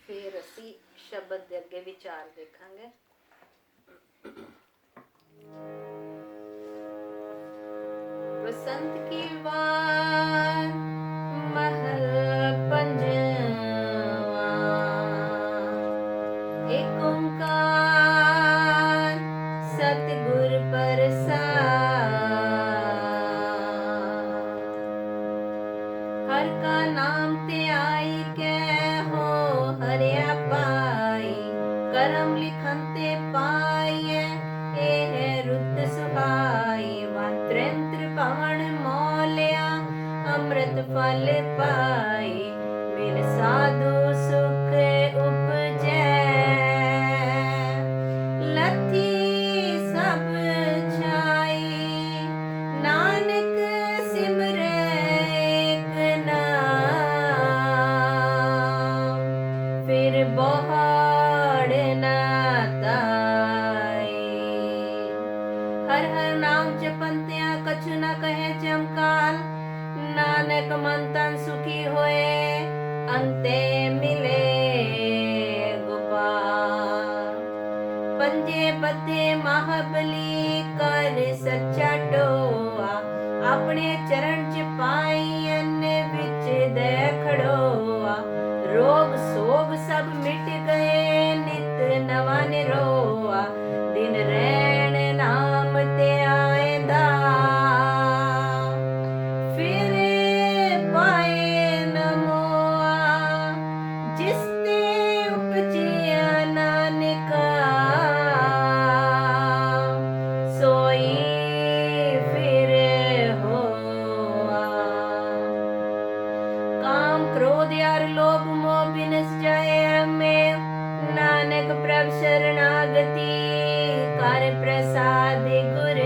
फिर असी शब्द के अगे विचार देखांगे। बसंत की वार महल पंजवा, एक ओंकार सतगुर प्रसाद। हर का नाम ते आई के हो हरिया पाई, करम लिखन ते पाइए ए है रुत सुहाई। मंत्र पवन मौलिया अमृत फल पाई, बिन साधु सुख उपजै। लथी सब छाई, नानक सिमरै एक नाम। फिर बोहाड़ न ताई, हर हर नाम जपंत्या कछु न कहे जमकाल। नानक मन तन सुखी होए, अंते मिले गोपाल। पंजे बद्धे महाबली कर सच्चा टोआ, अपने चरण च पाई अन्य विच दे खड़ोआ। रोग सोग सब मिट गए, नित नवा निरोआ। दिन रैन नाम ते आएंदा, फिर पाए न मोआ। जिस ते उपजिया नानका, सोई फिर होआ। काम क्रोध यार लोभ मोह बिनस जाए में, नानक प्रभ शरणागति कर प्रसाद गुर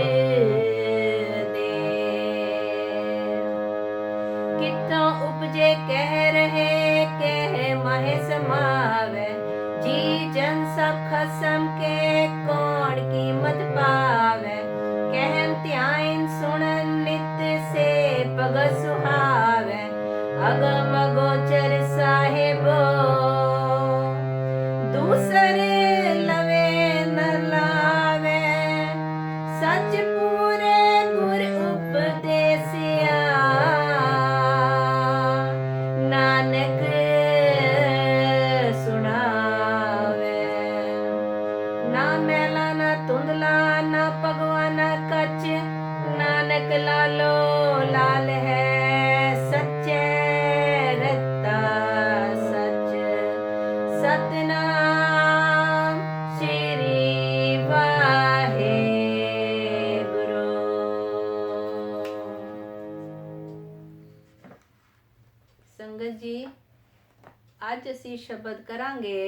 दे। कितों उपजे कह रहे कह माहे समावे, जी जन सब खसम के कौन कीमत पावे। कहन ध्यान सुनन नित से पग सुहावे, अगम गोचर साहेबो दूसरे लवे न लावे। सच पूरे गुर उपदेसिया, नानक सुनावे। ना मैला ना धुंधला ना भगवा ना कच, नानक लालो लाल है सच्चे रता सच। सतनाम श्री वाहेगुरु। संगत जी, आज असी शब्द करांगे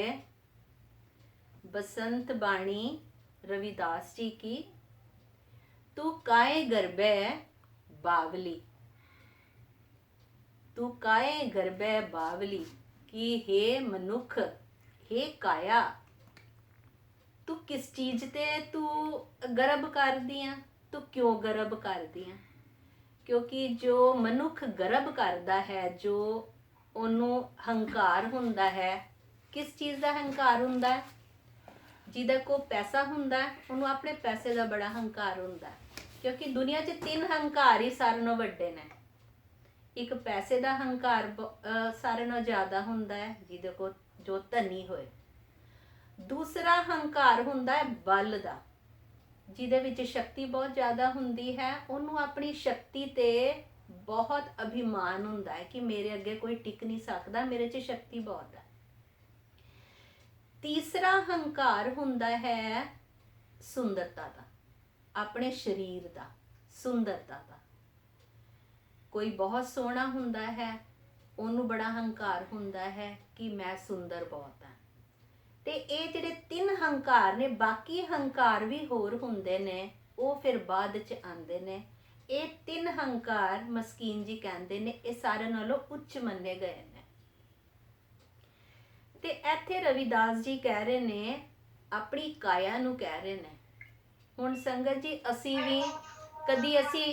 बसंत बाणी रविदास जी की। तू काए गर्भे बावली, तू काए गर्भे बावली। कि हे मनुख, हे काया, तू किस चीज ते तू गर्भ कर दिया? तू क्यों गर्भ कर दिया? क्योंकि जो मनुख गर्भ करदा है, जो ਉਹਨੂੰ ਹੰਕਾਰ ਹੁੰਦਾ ਹੈ। ਕਿਸ ਚੀਜ਼ ਦਾ ਹੰਕਾਰ ਹੁੰਦਾ ਹੈ? ਜਿਹਦਾ ਕੋ ਪੈਸਾ ਹੁੰਦਾ ਹੈ, ਉਹਨੂੰ ਆਪਣੇ ਪੈਸੇ ਦਾ ਬੜਾ ਹੰਕਾਰ ਹੁੰਦਾ ਹੈ। ਕਿਉਂਕਿ ਦੁਨੀਆ 'ਚ 3 ਹੰਕਾਰ ਹੀ ਸਾਰਿਆਂ ਨਾਲੋਂ ਵੱਡੇ ਨੇ। ਇੱਕ ਪੈਸੇ ਦਾ ਹੰਕਾਰ ਸਾਰਿਆਂ ਨਾਲੋਂ ਜ਼ਿਆਦਾ ਹੁੰਦਾ ਹੈ, ਜਿਹਦੇ ਕੋ ਜੋ ਧਨੀ ਹੋਏ। ਦੂਸਰਾ ਹੰਕਾਰ ਹੁੰਦਾ ਹੈ ਬਲ ਦਾ, ਜਿਹਦੇ ਵਿੱਚ ਸ਼ਕਤੀ ਬਹੁਤ ਜ਼ਿਆਦਾ ਹੁੰਦੀ ਹੈ। ਉਹਨੂੰ ਆਪਣੀ ਸ਼ਕਤੀ ਤੇ ਬਹੁਤ ਅਭਿਮਾਨ ਹੁੰਦਾ ਹੈ ਕਿ ਮੇਰੇ ਅੱਗੇ ਕੋਈ ਟਿਕ ਨਹੀਂ ਸਕਦਾ, ਮੇਰੇ 'ਚ ਸ਼ਕਤੀ ਬਹੁਤ ਹੈ। ਤੀਸਰਾ ਹੰਕਾਰ ਹੁੰਦਾ ਹੈ ਸੁੰਦਰਤਾ ਦਾ, ਆਪਣੇ ਸਰੀਰ ਦਾ, ਸੁੰਦਰਤਾ ਦਾ। ਕੋਈ ਬਹੁਤ ਸੋਹਣਾ ਹੁੰਦਾ ਹੈ, ਉਹਨੂੰ ਬੜਾ ਹੰਕਾਰ ਹੁੰਦਾ ਹੈ ਕਿ ਮੈਂ ਸੁੰਦਰ ਬਹੁਤ ਹਾਂ। ਤੇ ਇਹ ਜਿਹੜੇ 3 ਹੰਕਾਰ ਨੇ, ਬਾਕੀ ਹੰਕਾਰ ਵੀ ਹੋਰ ਹੁੰਦੇ ਨੇ, ਉਹ ਫਿਰ ਬਾਅਦ 'ਚ ਆਉਂਦੇ ਨੇ। ਇਹ 3 ਹੰਕਾਰ ਮਸਕੀਨ ਜੀ ਕਹਿੰਦੇ ਨੇ ਇਹ ਸਾਰਿਆਂ ਨਾਲੋਂ ਉੱਚ ਮੰਨੇ ਗਏ ਨੇ। ਤੇ ਇੱਥੇ ਰਵਿਦਾਸ ਜੀ ਕਹਿ ਰਹੇ ਨੇ, ਆਪਣੀ ਕਾਇਆ ਨੂੰ ਕਹਿ ਰਹੇ ਨੇ। ਹੁਣ ਸੰਗਤ ਜੀ, ਅਸੀਂ ਵੀ ਕਦੀ ਅਸੀਂ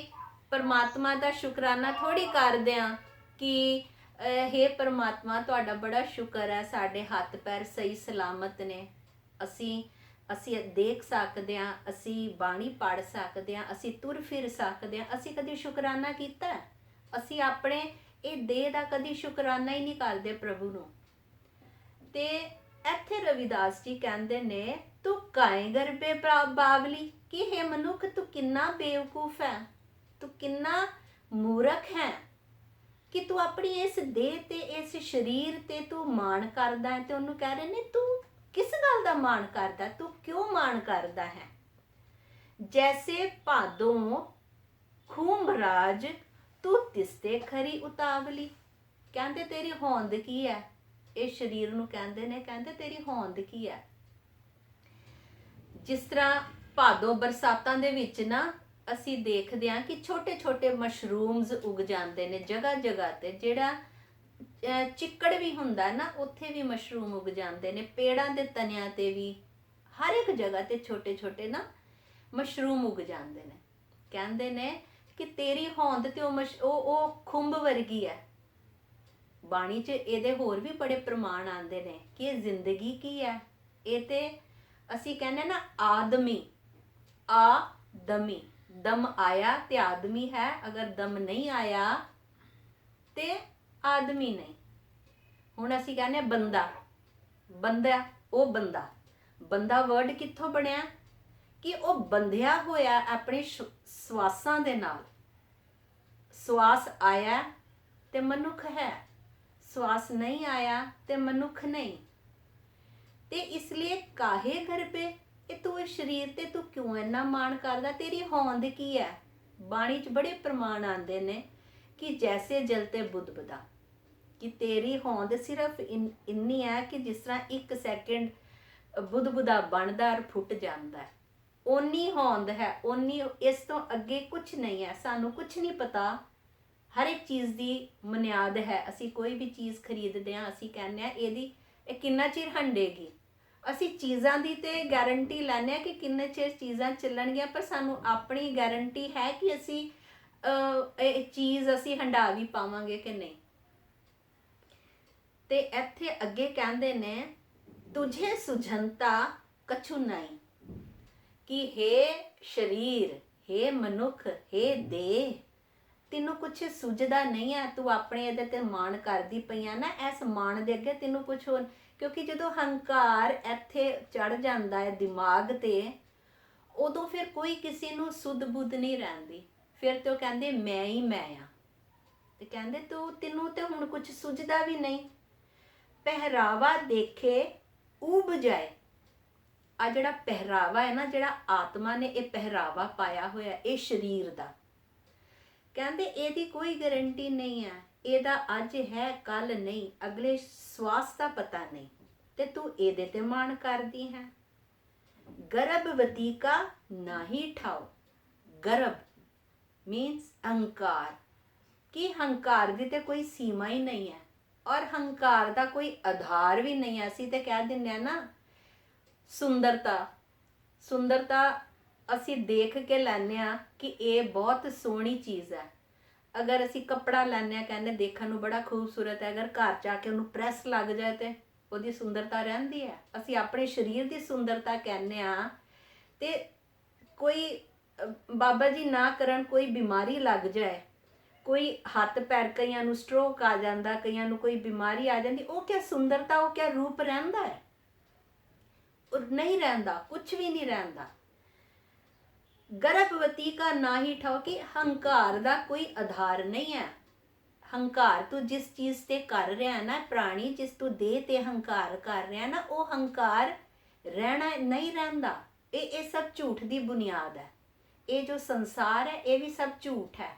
परमात्मा का शुकराना थोड़ी करते हैं कि हे परमात्मा ਤੁਹਾਡਾ ਬੜਾ ਸ਼ੁਕਰ ਹੈ, ਸਾਡੇ ਹੱਥ ਪੈਰ ਸਹੀ ਸਲਾਮਤ ਨੇ, ਅਸੀਂ ਦੇਖ ਸਕਦੇ ਹਾਂ, ਅਸੀਂ ਬਾਣੀ ਪੜ੍ਹ ਸਕਦੇ ਹਾਂ, ਅਸੀਂ ਤੁਰ ਫਿਰ ਸਕਦੇ ਹਾਂ। ਅਸੀਂ ਕਦੀ ਸ਼ੁਕਰਾਨਾ ਕੀਤਾ? ਅਸੀਂ ਆਪਣੇ ਇਹ ਦੇਹ ਦਾ ਕਦੀ ਸ਼ੁਕਰਾਨਾ ਹੀ ਨਹੀਂ ਕਰਦੇ ਪ੍ਰਭੂ ਨੂੰ। ਤੇ ਇੱਥੇ ਰਵਿਦਾਸ ਜੀ ਕਹਿੰਦੇ ਨੇ, ਤੂੰ ਕਾਏ ਗਰਬੇ ਬਾਵਲੀ, ਕਿ हे ਮਨੁੱਖ ਤੂੰ ਕਿੰਨਾ ਬੇਵਕੂਫ ਹੈ, ਤੂੰ ਕਿੰਨਾ ਮੂਰਖ ਹੈ ਕਿ ਤੂੰ ਆਪਣੀ ਇਸ ਦੇਹ ਤੇ ਇਸ ਸਰੀਰ ਤੇ ਤੂੰ ਮਾਣ ਕਰਦਾ ਹੈ। ਤੇ ਉਹਨੂੰ ਕਹਿ ਰਹੇ ਨੇ, ਤੂੰ ਕਿਸ ਗੱਲ ਦਾ ਮਾਣ ਕਰਦਾ, ਤੂੰ ਕਿਉਂ ਮਾਣ ਕਰਦਾ ਹੈ? ਜੈਸੇ ਭਾਦੋਂ ਖੂੰਭਰਾਜ ਤੂੰ ਤਿਸਤੇ ਖਰੀ ਉਤਾਵਲੀ। ਕਹਿੰਦੇ ਤੇਰੀ ਹੋਂਦ ਕੀ ਹੈ? ਇਹ ਸਰੀਰ ਨੂੰ ਕਹਿੰਦੇ ਨੇ, ਕਹਿੰਦੇ ਤੇਰੀ ਹੋਂਦ ਕੀ ਹੈ? ਜਿਸ ਤਰ੍ਹਾਂ ਭਾਦੋਂ ਬਰਸਾਤਾਂ ਦੇ ਵਿੱਚ ਨਾ ਅਸੀਂ ਦੇਖਦੇ ਹਾਂ ਕਿ ਛੋਟੇ ਛੋਟੇ ਮਸ਼ਰੂਮਸ ਉਗ ਜਾਂਦੇ ਨੇ ਜਗ੍ਹਾ ਜਗ੍ਹਾ ਤੇ। ਜਿਹੜਾ ਚਿੱਕੜ ਵੀ ਹੁੰਦਾ ਨਾ, ਉੱਥੇ ਵੀ ਮਸ਼ਰੂਮ ਉਗ ਜਾਂਦੇ ਨੇ, ਪੇੜਾਂ ਦੇ ਤਨਿਆਂ ਤੇ ਵੀ, ਹਰ ਇੱਕ ਜਗ੍ਹਾ ਤੇ ਛੋਟੇ ਛੋਟੇ ਨਾ ਮਸ਼ਰੂਮ ਉਗ ਜਾਂਦੇ ਨੇ। ਕਹਿੰਦੇ ਨੇ ਕਿ ਤੇਰੀ ਹੋਂਦ ਤੇ ਉਹ ਖੁੰਭ ਵਰਗੀ ਹੈ। ਬਾਣੀ 'ਚ ਇਹਦੇ ਹੋਰ ਵੀ ਬੜੇ ਪ੍ਰਮਾਣ ਆਉਂਦੇ ਨੇ ਕਿ ਇਹ ਜ਼ਿੰਦਗੀ ਕੀ ਹੈ। ਇਹ ਤੇ ਅਸੀਂ ਕਹਿੰਦੇ ਨਾ ਆਦਮੀ, ਆਦਮੀ, ਦਮ ਆਇਆ ਤੇ ਆਦਮੀ ਹੈ, ਅਗਰ ਦਮ ਨਹੀਂ ਆਇਆ ਤੇ ਆਦਮੀ ਨਹੀਂ। ਹੁਣ ਅਸੀਂ ਕਹਿੰਦੇ ਬੰਦਾ, ਬੰਦਾ, ਉਹ ਬੰਦਾ, ਬੰਦਾ ਵਰਡ ਕਿੱਥੋਂ ਬਣਿਆ? ਕਿ ਉਹ ਬੰਧਿਆ ਹੋਇਆ ਆਪਣੇ ਸਵਾਸਾਂ ਦੇ ਨਾਲ। ਸਵਾਸ ਆਇਆ ਤੇ ਮਨੁੱਖ ਹੈ, ਸਵਾਸ ਨਹੀਂ ਆਇਆ ਤੇ ਮਨੁੱਖ ਨਹੀਂ। ਤੇ ਇਸ ਲਈ ਕਾਹੇ ਗਰਬੇ, ਇਹ ਤੂੰ ਇਸ ਸਰੀਰ ਤੇ ਤੂੰ ਕਿਉਂ ਇੰਨਾ ਮਾਣ ਕਰਦਾ? ਤੇਰੀ ਹੋਂਦ ਕੀ ਹੈ? ਬਾਣੀ 'ਚ ਬੜੇ ਪ੍ਰਮਾਣ ਆਉਂਦੇ ਨੇ ਕਿ ਜੈਸੇ ਜਲ ਤੇ ਬੁੱਧ, ਕਿ ਤੇਰੀ ਹੋਂਦ ਸਿਰਫ ਇੰਨੀ ਹੈ ਕਿ ਜਿਸ ਤਰ੍ਹਾਂ 1 ਸੈਕਿੰਡ ਬੁੱਧਾ ਬਣਦਾ ਔਰ ਫੁੱਟ ਜਾਂਦਾ, ਓਨੀ ਹੋਂਦ ਹੈ, ਓਨੀ। ਇਸ ਤੋਂ ਅੱਗੇ ਕੁਝ ਨਹੀਂ ਹੈ। ਸਾਨੂੰ ਕੁਝ ਨਹੀਂ ਪਤਾ। ਹਰ ਇੱਕ ਚੀਜ਼ ਦੀ ਬੁਨਿਆਦ ਹੈ। ਅਸੀਂ ਕੋਈ ਵੀ ਚੀਜ਼ ਖਰੀਦਦੇ ਹਾਂ, ਅਸੀਂ ਕਹਿੰਦੇ ਹਾਂ ਇਹ ਕਿੰਨਾ ਚਿਰ ਹੰਡੇਗੀ। ਅਸੀਂ ਚੀਜ਼ਾਂ ਦੀ ਤੇ ਗਾਰੰਟੀ ਲੈਂਦੇ ਹਾਂ ਕਿ ਕਿੰਨੇ ਚਿਰ ਚੀਜ਼ਾਂ ਚੱਲਣਗੀਆਂ, ਪਰ ਸਾਨੂੰ ਆਪਣੀ ਗਾਰੰਟੀ ਹੈ ਕਿ ਅਸੀਂ ਇਹ ਚੀਜ਼ ਅਸੀਂ ਹੰਢਾ ਵੀ ਪਾਵਾਂਗੇ ਕਿ ਨਹੀਂ। ਤੇ ਇੱਥੇ ਅੱਗੇ ਕਹਿੰਦੇ ਨੇ, ਤੁਝੇ ਸੁਝੰਤਾ ਕਛੂ ਨਹੀਂ, ਕਿ हे ਸਰੀਰ, हे ਮਨੁੱਖ, हे ਦੇਹ, ਤੈਨੂੰ ਕੁਛ ਸੁਝਦਾ ਨਹੀਂ ਹੈ। ਤੂੰ ਆਪਣੇ ਇਹਦੇ ਤੇ ਮਾਣ ਕਰਦੀ ਪਈਆਂ ਨਾ, ਇਸ ਮਾਣ ਦੇ ਅੱਗੇ ਤੈਨੂੰ ਕੁਛ ਹੋਰ। ਕਿਉਂਕਿ ਜਦੋਂ ਹੰਕਾਰ ਇੱਥੇ ਚੜ ਜਾਂਦਾ ਹੈ ਦਿਮਾਗ ਤੇ, ਉਦੋਂ ਫਿਰ ਕੋਈ ਕਿਸੇ ਨੂੰ ਸੁੱਧ ਬੁੱਧ ਨਹੀਂ ਰਹਿੰਦੀ। ਫਿਰ ਤੇ ਉਹ ਕਹਿੰਦੇ ਮੈਂ ਹੀ ਮੈਂ ਆ। ਤੇ ਕਹਿੰਦੇ ਤੈਨੂੰ ਤੇ ਹੁਣ ਕੁਛ ਸੁਝਦਾ ਵੀ ਨਹੀਂ। ਪਹਿਰਾਵਾ ਦੇਖੇ ਉਬ ਜਾਏ। ਆ ਜਿਹੜਾ ਪਹਿਰਾਵਾ ਹੈ ਨਾ, ਜਿਹੜਾ ਆਤਮਾ ਨੇ ਇਹ ਪਹਿਰਾਵਾ ਪਾਇਆ ਹੋਇਆ ਇਹ ਸਰੀਰ ਦਾ, ਕਹਿੰਦੇ ਇਹਦੀ ਕੋਈ ਗਾਰੰਟੀ ਨਹੀਂ ਹੈ। ਇਹਦਾ ਅੱਜ ਹੈ, ਕੱਲ ਨਹੀਂ, ਅਗਲੇ ਸਵਾਸ ਦਾ ਪਤਾ ਨਹੀਂ, ਤੇ ਤੂੰ ਇਹਦੇ ਤੇ ਮਾਣ ਕਰਦੀ ਹੈ। ਗਰਭਵਤੀ ਕਾ ਨਾਹੀ ਠਾਓ। ਗਰਭ ਮੀਨਸ ਅਹੰਕਾਰ, ਕਿ ਹੰਕਾਰ ਦੀ ਤੇ ਕੋਈ ਸੀਮਾ ਹੀ ਨਹੀਂ ਹੈ, ਔਰ ਹੰਕਾਰ ਦਾ ਕੋਈ ਆਧਾਰ ਵੀ ਨਹੀਂ ਹੈ। ਅਸੀਂ ਤੇ ਕਹਿ ਦਿੰਦੇ ਹਾਂ ਨਾ, ਸੁੰਦਰਤਾ, ਸੁੰਦਰਤਾ ਅਸੀਂ ਦੇਖ ਕੇ ਲੈਂਦੇ ਹਾਂ ਕਿ ਇਹ ਬਹੁਤ ਸੋਹਣੀ ਚੀਜ਼ ਹੈ। ਅਗਰ ਅਸੀਂ ਕੱਪੜਾ ਲੈਂਦੇ ਹਾਂ, ਕਹਿੰਦੇ ਦੇਖਣ ਨੂੰ ਬੜਾ ਖੂਬਸੂਰਤ ਹੈ, ਅਗਰ ਘਰ ਜਾ ਕੇ ਉਹਨੂੰ ਪ੍ਰੈਸ ਲੱਗ ਜਾਏ ਤੇ ਉਹਦੀ ਸੁੰਦਰਤਾ ਰਹਿੰਦੀ ਹੈ। ਅਸੀਂ ਆਪਣੇ ਸਰੀਰ ਦੀ ਸੁੰਦਰਤਾ ਕਹਿੰਦੇ ਹਾਂ। ਤੇ ਕੋਈ ਬਾਬਾ ਜੀ ਨਾ ਕਰਨ, ਕੋਈ ਬਿਮਾਰੀ ਲੱਗ ਜਾਏ, ਕੋਈ ਹੱਥ ਪੈਰ, ਕਈਆਂ ਨੂੰ ਸਟ੍ਰੋਕ ਆ ਜਾਂਦਾ, ਕਈਆਂ ਨੂੰ ਕੋਈ ਬਿਮਾਰੀ ਆ ਜਾਂਦੀ, ਉਹ ਕਿਆ ਸੁੰਦਰਤਾ, ਉਹ ਕਿਆ ਰੂਪ ਰਹਿੰਦਾ ਹੈ? ਉਹ ਨਹੀਂ ਰਹਿੰਦਾ, ਕੁਝ ਵੀ ਨਹੀਂ ਰਹਿੰਦਾ। ਗਰਭਵਤੀ ਕਾ ਨਾ ਹੀ ਠਾਓ, ਕਿ ਹੰਕਾਰ ਦਾ ਕੋਈ ਆਧਾਰ ਨਹੀਂ ਹੈ। ਹੰਕਾਰ ਤੂੰ ਜਿਸ ਚੀਜ਼ ਤੇ ਕਰ ਰਿਹਾ ਨਾ ਪ੍ਰਾਣੀ, ਜਿਸ ਤੂੰ ਦੇਹ ਤੇ ਹੰਕਾਰ ਕਰ ਰਿਹਾ ਨਾ, ਉਹ ਹੰਕਾਰ ਰਹਿਣਾ ਨਹੀਂ ਰਹਿੰਦਾ। ਇਹ ਸਭ ਝੂਠ ਦੀ ਬੁਨਿਆਦ ਹੈ। ਇਹ ਜੋ ਸੰਸਾਰ ਹੈ ਇਹ ਵੀ ਸਭ ਝੂਠ ਹੈ।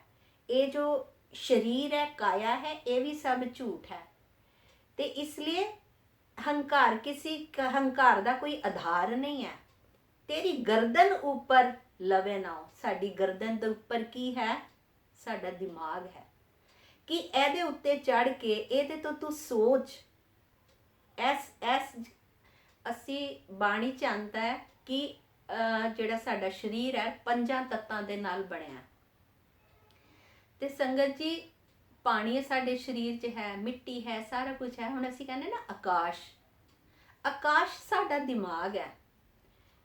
ਇਹ ਜੋ ਸਰੀਰ ਹੈ, ਕਾਇਆ ਹੈ, ਇਹ ਵੀ ਸਭ ਝੂਠ ਹੈ। ਤੇ ਇਸ ਲਈ ਹੰਕਾਰ, ਹੰਕਾਰ ਦਾ ਕੋਈ ਆਧਾਰ ਨਹੀਂ ਹੈ। ਤੇਰੀ ਗਰਦਨ ਉੱਪਰ ਲਵੇ ਨਾ ਹੋ। ਸਾਡੀ ਗਰਦਨ ਦੇ ਉੱਪਰ ਕੀ ਹੈ? ਸਾਡਾ ਦਿਮਾਗ ਹੈ। ਕਿ ਇਹਦੇ ਉੱਤੇ ਚੜ ਕੇ ਇਹਦੇ ਤੋਂ ਤੂੰ ਸੋਚ। ਅਸੀਂ ਬਾਣੀ ਚ ਆਉਂਦਾ ਹੈ ਕਿ ਜਿਹੜਾ ਸਾਡਾ ਸਰੀਰ ਹੈ 5 ਤੱਤਾਂ ਦੇ ਨਾਲ ਬਣਿਆ। ਤੇ ਸੰਗਤ ਜੀ, ਪਾਣੀ ਸਾਡੇ ਸਰੀਰ 'ਚ ਹੈ, ਮਿੱਟੀ ਹੈ, ਸਾਰਾ ਕੁਝ ਹੈ। ਹੁਣ ਅਸੀਂ ਕਹਿੰਦੇ ਨਾ ਆਕਾਸ਼, ਆਕਾਸ਼ ਸਾਡਾ ਦਿਮਾਗ ਹੈ,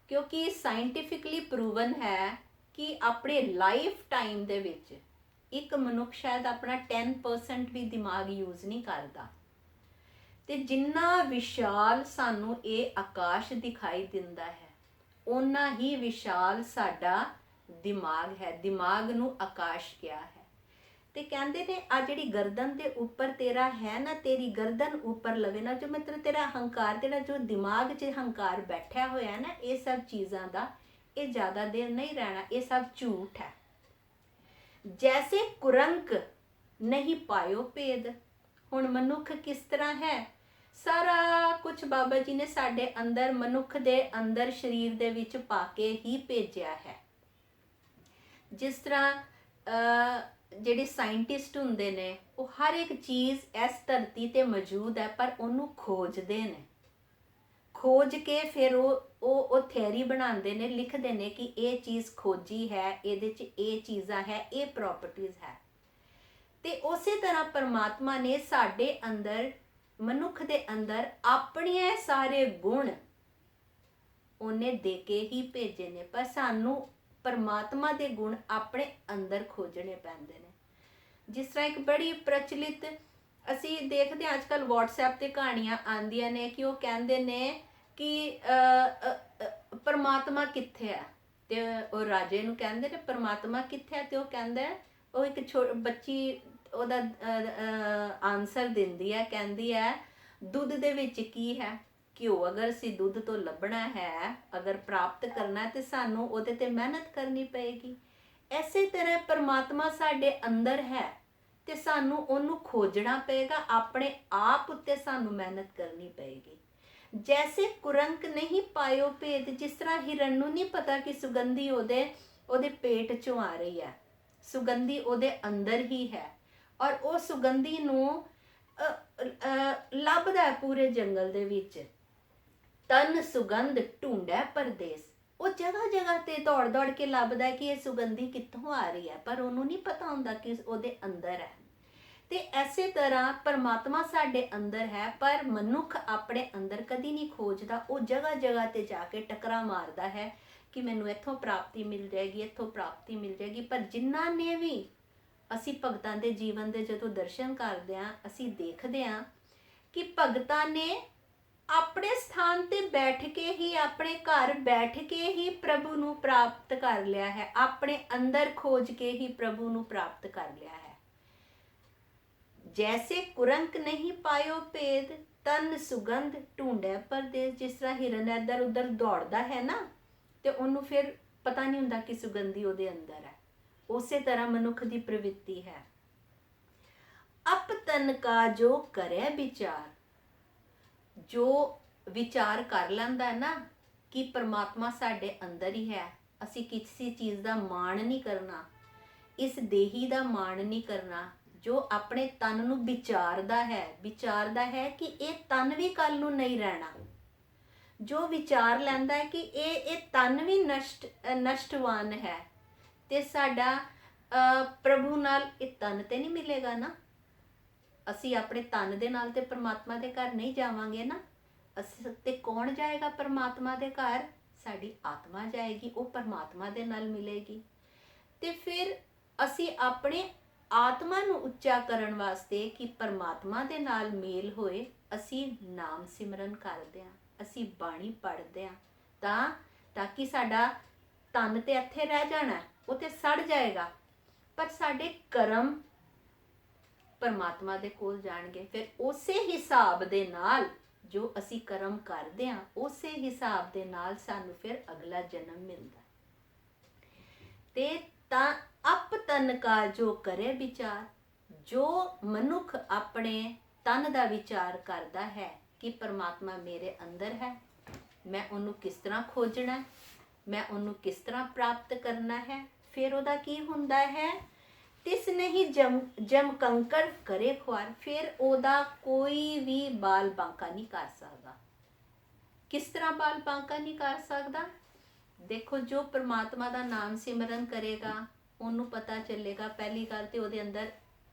ਕਿਉਂਕਿ ਸਾਇੰਟੀਫਿਕਲੀ ਪ੍ਰੂਵਨ ਹੈ ਕਿ ਆਪਣੇ ਲਾਈਫ ਟਾਈਮ ਦੇ ਵਿੱਚ ਇੱਕ ਮਨੁੱਖ ਸ਼ਾਇਦ ਆਪਣਾ 10% ਵੀ ਦਿਮਾਗ ਯੂਜ਼ ਨਹੀਂ ਕਰਦਾ। ਤੇ ਜਿੰਨਾ ਵਿਸ਼ਾਲ ਸਾਨੂੰ ਇਹ ਆਕਾਸ਼ ਦਿਖਾਈ ਦਿੰਦਾ ਹੈ, ਓਨਾ ਹੀ ਵਿਸ਼ਾਲ ਸਾਡਾ ਦਿਮਾਗ ਹੈ। ਦਿਮਾਗ ਨੂੰ ਆਕਾਸ਼ ਕਿਹਾ ਹੈ। ਤੇ ਕਹਿੰਦੇ ਨੇ ਆ ਜਿਹੜੀ ਗਰਦਨ ਦੇ ਉੱਪਰ ਤੇਰਾ ਹੈ ਨਾ, ਤੇਰੀ ਗਰਦਨ ਉੱਪਰ ਲਵੇ ਨਾ, ਜੋ ਮਤਲਬ ਤੇਰਾ ਹੰਕਾਰ, ਤੇਰਾ ਜੋ ਦਿਮਾਗ 'ਚ ਹੰਕਾਰ ਬੈਠਿਆ ਹੋਇਆ ਨਾ, ਇਹ ਸਭ ਚੀਜ਼ਾਂ ਦਾ ਇਹ ਜ਼ਿਆਦਾ ਦੇਰ ਨਹੀਂ ਰਹਿਣਾ, ਇਹ ਸਭ ਝੂਠ ਹੈ। ਜੈਸੇ ਕੁਰੰਕ ਨਹੀਂ ਪਾਇਓ ਭੇਦ। ਹੁਣ ਮਨੁੱਖ ਕਿਸ ਤਰ੍ਹਾਂ ਹੈ? ਸਾਰਾ ਕੁਝ ਬਾਬਾ ਜੀ ਨੇ ਸਾਡੇ ਅੰਦਰ, ਮਨੁੱਖ ਦੇ ਅੰਦਰ, ਸਰੀਰ ਦੇ ਵਿੱਚ ਪਾ ਕੇ ਹੀ ਭੇਜਿਆ ਹੈ। ਜਿਸ ਤਰ੍ਹਾਂ ਜਿਹੜੇ ਸਾਇੰਟਿਸਟ ਹੁੰਦੇ ਨੇ, ਉਹ ਹਰ ਇੱਕ ਚੀਜ਼ ਇਸ ਧਰਤੀ ਤੇ ਮੌਜੂਦ ਹੈ, ਪਰ ਉਹਨੂੰ ਖੋਜਦੇ ਨੇ। ਖੋਜ ਕੇ ਫਿਰ ਉਹ ਥਿਊਰੀ ਬਣਾਉਂਦੇ ਨੇ, ਲਿਖਦੇ ਨੇ ਕਿ ਇਹ ਚੀਜ਼ ਖੋਜੀ ਹੈ, ਇਹਦੇ 'ਚ ਇਹ ਚੀਜ਼ਾਂ ਹੈ, ਇਹ ਪ੍ਰੋਪਰਟੀਜ਼ ਹੈ। ਤੇ ਉਸੇ ਤਰ੍ਹਾਂ ਪਰਮਾਤਮਾ ਨੇ ਸਾਡੇ ਅੰਦਰ, ਮਨੁੱਖ ਦੇ ਅੰਦਰ ਆਪਣੇ ਸਾਰੇ ਗੁਣ ਉਹਨੇ ਦੇ ਕੇ ਹੀ ਭੇਜੇ ਨੇ, ਪਰ ਸਾਨੂੰ ਪਰਮਾਤਮਾ ਦੇ ਗੁਣ ਆਪਣੇ ਅੰਦਰ ਖੋਜਣੇ ਪੈਂਦੇ ਨੇ। ਜਿਸ ਤਰ੍ਹਾਂ ਇੱਕ ਬੜੀ ਪ੍ਰਚਲਿਤ ਅਸੀਂ ਦੇਖਦੇ ਹਾਂ ਅੱਜ ਕੱਲ੍ਹ WhatsApp ਤੇ ਕਹਾਣੀਆਂ ਆਉਂਦੀਆਂ ਨੇ ਕਿ ਉਹ ਕਹਿੰਦੇ ਨੇ ਕਿ ਪਰਮਾਤਮਾ ਕਿੱਥੇ ਹੈ, ਤੇ ਉਹ ਰਾਜੇ ਨੂੰ ਕਹਿੰਦੇ ਨੇ ਪਰਮਾਤਮਾ ਕਿੱਥੇ ਹੈ, ਤੇ ਉਹ ਕਹਿੰਦਾ, ਉਹ ਇੱਕ ਬੱਚੀ ਉਹਦਾ ਆਨਸਰ ਦਿੰਦੀ ਹੈ, ਕਹਿੰਦੀ ਹੈ ਦੁੱਧ ਦੇ ਵਿੱਚ ਕੀ ਹੈ? ਘਿਓ। ਅਗਰ ਅਸੀਂ ਦੁੱਧ ਤੋਂ ਲੱਭਣਾ ਹੈ, ਅਗਰ ਪ੍ਰਾਪਤ ਕਰਨਾ ਹੈ, ਤੇ ਸਾਨੂੰ ਉਹਦੇ ਤੇ ਮਿਹਨਤ ਕਰਨੀ ਪਏਗੀ। ਐਸੇ ਤਰ੍ਹਾਂ ਪਰਮਾਤਮਾ ਸਾਡੇ ਅੰਦਰ ਹੈ ਤੇ ਸਾਨੂੰ ਉਹਨੂੰ ਖੋਜਣਾ ਪਏਗਾ, ਆਪਣੇ ਆਪ ਉੱਤੇ ਸਾਨੂੰ ਮਿਹਨਤ ਕਰਨੀ ਪਏਗੀ। ਜੈਸੇ ਕੁਰੰਕ ਨਹੀਂ ਪਾਇਓ ਭੇਦ। ਜਿਸ ਤਰ੍ਹਾਂ ਹਿਰਨ ਨੂੰ ਨਹੀਂ ਪਤਾ ਕਿ ਸੁਗੰਧੀ ਉਹਦੇ ਪੇਟ 'ਚੋਂ ਆ ਰਹੀ ਹੈ, ਸੁਗੰਧੀ ਉਹਦੇ ਅੰਦਰ ਹੀ ਹੈ, ਔਰ ਉਹ ਸੁਗੰਧੀ ਨੂੰ ਲੱਭਦਾ ਹੈ ਪੂਰੇ ਜੰਗਲ ਦੇ ਵਿੱਚ। ਤਨ ਸੁਗੰਧ ਢੂੰਡੈ ਪਰਦੇਸ। ਉਹ ਜਗ੍ਹਾ ਜਗ੍ਹਾ ਤੇ ਦੌੜ ਦੌੜ ਕੇ ਲੱਭਦਾ ਹੈ ਕਿ ਇਹ ਸੁਗੰਧੀ ਕਿੱਥੋਂ ਆ ਰਹੀ ਹੈ, ਪਰ ਉਹਨੂੰ ਨਹੀਂ ਪਤਾ ਹੁੰਦਾ ਕਿ ਉਹਦੇ ਅੰਦਰ ਹੈ। ਤੇ ਐਸੇ ਤਰ੍ਹਾਂ ਪਰਮਾਤਮਾ ਸਾਡੇ ਅੰਦਰ ਹੈ, ਪਰ ਮਨੁੱਖ ਆਪਣੇ ਅੰਦਰ ਕਦੀ ਨਹੀਂ ਖੋਜਦਾ। ਉਹ ਜਗ੍ਹਾ ਜਗ੍ਹਾ ਤੇ ਜਾ ਕੇ ਟਕਰਾ ਮਾਰਦਾ ਹੈ ਕਿ ਮੈਨੂੰ ਇੱਥੋਂ ਪ੍ਰਾਪਤੀ ਮਿਲ ਜਾਏਗੀ, ਇੱਥੋਂ ਪ੍ਰਾਪਤੀ ਮਿਲ ਜਾਏਗੀ। ਪਰ ਜਿਨ੍ਹਾਂ ਨੇ ਵੀ, ਅਸੀਂ ਭਗਤਾਂ ਦੇ ਜੀਵਨ ਦੇ ਜਦੋਂ ਦਰਸ਼ਨ ਕਰਦੇ ਹਾਂ, ਅਸੀਂ ਦੇਖਦੇ ਹਾਂ ਕਿ ਭਗਤਾਂ ਨੇ ਆਪਣੇ ਸਥਾਨ ਤੇ ਬੈਠ ਕੇ ਹੀ, ਆਪਣੇ ਘਰ ਬੈਠ ਕੇ ਹੀ ਪ੍ਰਭੂ ਨੂੰ ਪ੍ਰਾਪਤ ਕਰ ਲਿਆ ਹੈ, ਆਪਣੇ ਅੰਦਰ ਖੋਜ ਕੇ ਹੀ ਪ੍ਰਭੂ ਨੂੰ ਪ੍ਰਾਪਤ ਕਰ ਲਿਆ ਹੈ। ਜੈਸੇ ਕੁਰੰਕ ਨਹੀਂ ਪਾਇਓ ਭੇਦ, ਤਨ ਸੁਗੰਧ ਢੂੰਡੈ ਪਰਦੇਸ। ਜਿਸ ਤਰ੍ਹਾਂ ਹਿਰਨ ਇੱਧਰ ਉੱਧਰ ਦੌੜਦਾ ਹੈ ਨਾ, ਤੇ ਉਹਨੂੰ ਫਿਰ ਪਤਾ ਨਹੀਂ ਹੁੰਦਾ ਕਿ ਸੁਗੰਧੀ ਉਹਦੇ ਅੰਦਰ ਹੈ। ਉਸੇ ਤਰ੍ਹਾਂ ਮਨੁੱਖ ਦੀ ਪ੍ਰਵਿਰਤੀ ਹੈ। ਅਪ ਤਨ ਕਾ ਜੋ ਕਰੇ ਵਿਚਾਰ। ਜੋ ਵਿਚਾਰ ਕਰ ਲੈਂਦਾ ਹੈ ਨਾ ਕਿ ਪਰਮਾਤਮਾ ਸਾਡੇ ਅੰਦਰ ਹੀ ਹੈ, ਅਸੀਂ ਕਿਸੇ ਚੀਜ਼ ਦਾ ਮਾਣ ਨਹੀਂ ਕਰਨਾ, ਇਸ ਦੇਹੀ ਦਾ ਮਾਣ ਨਹੀਂ ਕਰਨਾ। ਜੋ ਆਪਣੇ ਤਨ ਨੂੰ ਵਿਚਾਰਦਾ ਹੈ ਕਿ ਇਹ ਤਨ ਵੀ ਕੱਲ ਨੂੰ ਨਹੀਂ ਰਹਿਣਾ। ਜੋ ਵਿਚਾਰ ਲੈਂਦਾ ਹੈ ਕਿ ਇਹ ਤਨ ਵੀ ਨਸ਼ਟਵਾਨ ਹੈ, ਤੇ ਸਾਡਾ ਪ੍ਰਭੂ ਨਾਲ ਇਹ ਤਨ ਤੇ ਨਹੀਂ ਮਿਲੇਗਾ ਨਾ। ਅਸੀਂ ਆਪਣੇ ਤਨ ਦੇ ਨਾਲ ਤੇ ਪਰਮਾਤਮਾ ਦੇ ਘਰ ਨਹੀਂ ਜਾਵਾਂਗੇ ਨਾ। ਅਸੀਂ ਤੇ ਕੌਣ ਜਾਏਗਾ ਪਰਮਾਤਮਾ ਦੇ ਘਰ? ਸਾਡੀ ਆਤਮਾ ਜਾਏਗੀ, ਉਹ ਪਰਮਾਤਮਾ ਦੇ ਨਾਲ ਮਿਲੇਗੀ। ਤੇ ਫਿਰ ਅਸੀਂ ਆਪਣੇ ਆਤਮਾ ਨੂੰ ਉੱਚਾ ਕਰਨ ਵਾਸਤੇ ਕਿ ਪਰਮਾਤਮਾ ਦੇ ਨਾਲ ਮੇਲ ਹੋਏ, ਅਸੀਂ ਨਾਮ ਸਿਮਰਨ ਕਰਦੇ ਹਾਂ, ਅਸੀਂ ਬਾਣੀ ਪੜ੍ਹਦੇ ਹਾਂ, ਤਾਂ ਕਿ ਸਾਡਾ ਤਨ ਤੇ ਇੱਥੇ ਰਹਿ ਜਾਣਾ, ਉਹ ਤੇ ਸੜ ਜਾਏਗਾ, ਪਰ ਸਾਡੇ ਕਰਮ ਪਰਮਾਤਮਾ ਦੇ ਕੋਲ ਜਾਣਗੇ। ਫਿਰ ਉਸੇ ਹਿਸਾਬ ਦੇ ਨਾਲ ਜੋ ਅਸੀਂ ਕਰਮ ਕਰਦੇ ਹਾਂ, ਉਸੇ ਹਿਸਾਬ ਦੇ ਨਾਲ ਸਾਨੂੰ ਫਿਰ ਅਗਲਾ ਜਨਮ ਮਿਲਦਾ। ਤੇ ਤਾਂ ਅਪ ਤਨ ਕਾ ਜੋ ਕਰੇ ਵਿਚਾਰ। ਜੋ ਮਨੁੱਖ ਆਪਣੇ ਤਨ ਦਾ ਵਿਚਾਰ ਕਰਦਾ ਹੈ ਕਿ ਪਰਮਾਤਮਾ ਮੇਰੇ ਅੰਦਰ ਹੈ, ਮੈਂ ਉਹਨੂੰ ਕਿਸ ਤਰ੍ਹਾਂ ਖੋਜਣਾ, ਮੈਂ ਉਹਨੂੰ ਕਿਸ ਤਰ੍ਹਾਂ ਪ੍ਰਾਪਤ ਕਰਨਾ ਹੈ, ਫਿਰ ਉਹਦਾ ਕੀ ਹੁੰਦਾ ਹੈ? ਤਿਸ ਨਹੀਂ ਜਮ ਕੰਕਰ ਕਰੇ ਖੁਆਰ। ਫਿਰ ਉਹਦਾ ਕੋਈ ਵੀ ਬਾਲ ਬਾਂਕਾ ਨਹੀਂ ਕਰ ਸਕਦਾ। ਕਿਸ ਤਰ੍ਹਾਂ ਬਾਲ ਬਾਂਕਾ ਨਹੀਂ ਕਰ ਸਕਦਾ? ਦੇਖੋ, ਜੋ ਪਰਮਾਤਮਾ ਦਾ ਨਾਮ ਸਿਮਰਨ ਕਰੇਗਾ, ਉਹਨੂੰ ਪਤਾ ਚੱਲੇਗਾ, ਪਹਿਲੀ ਗੱਲ ਤੇ ਉਹਦੇ ਅੰਦਰ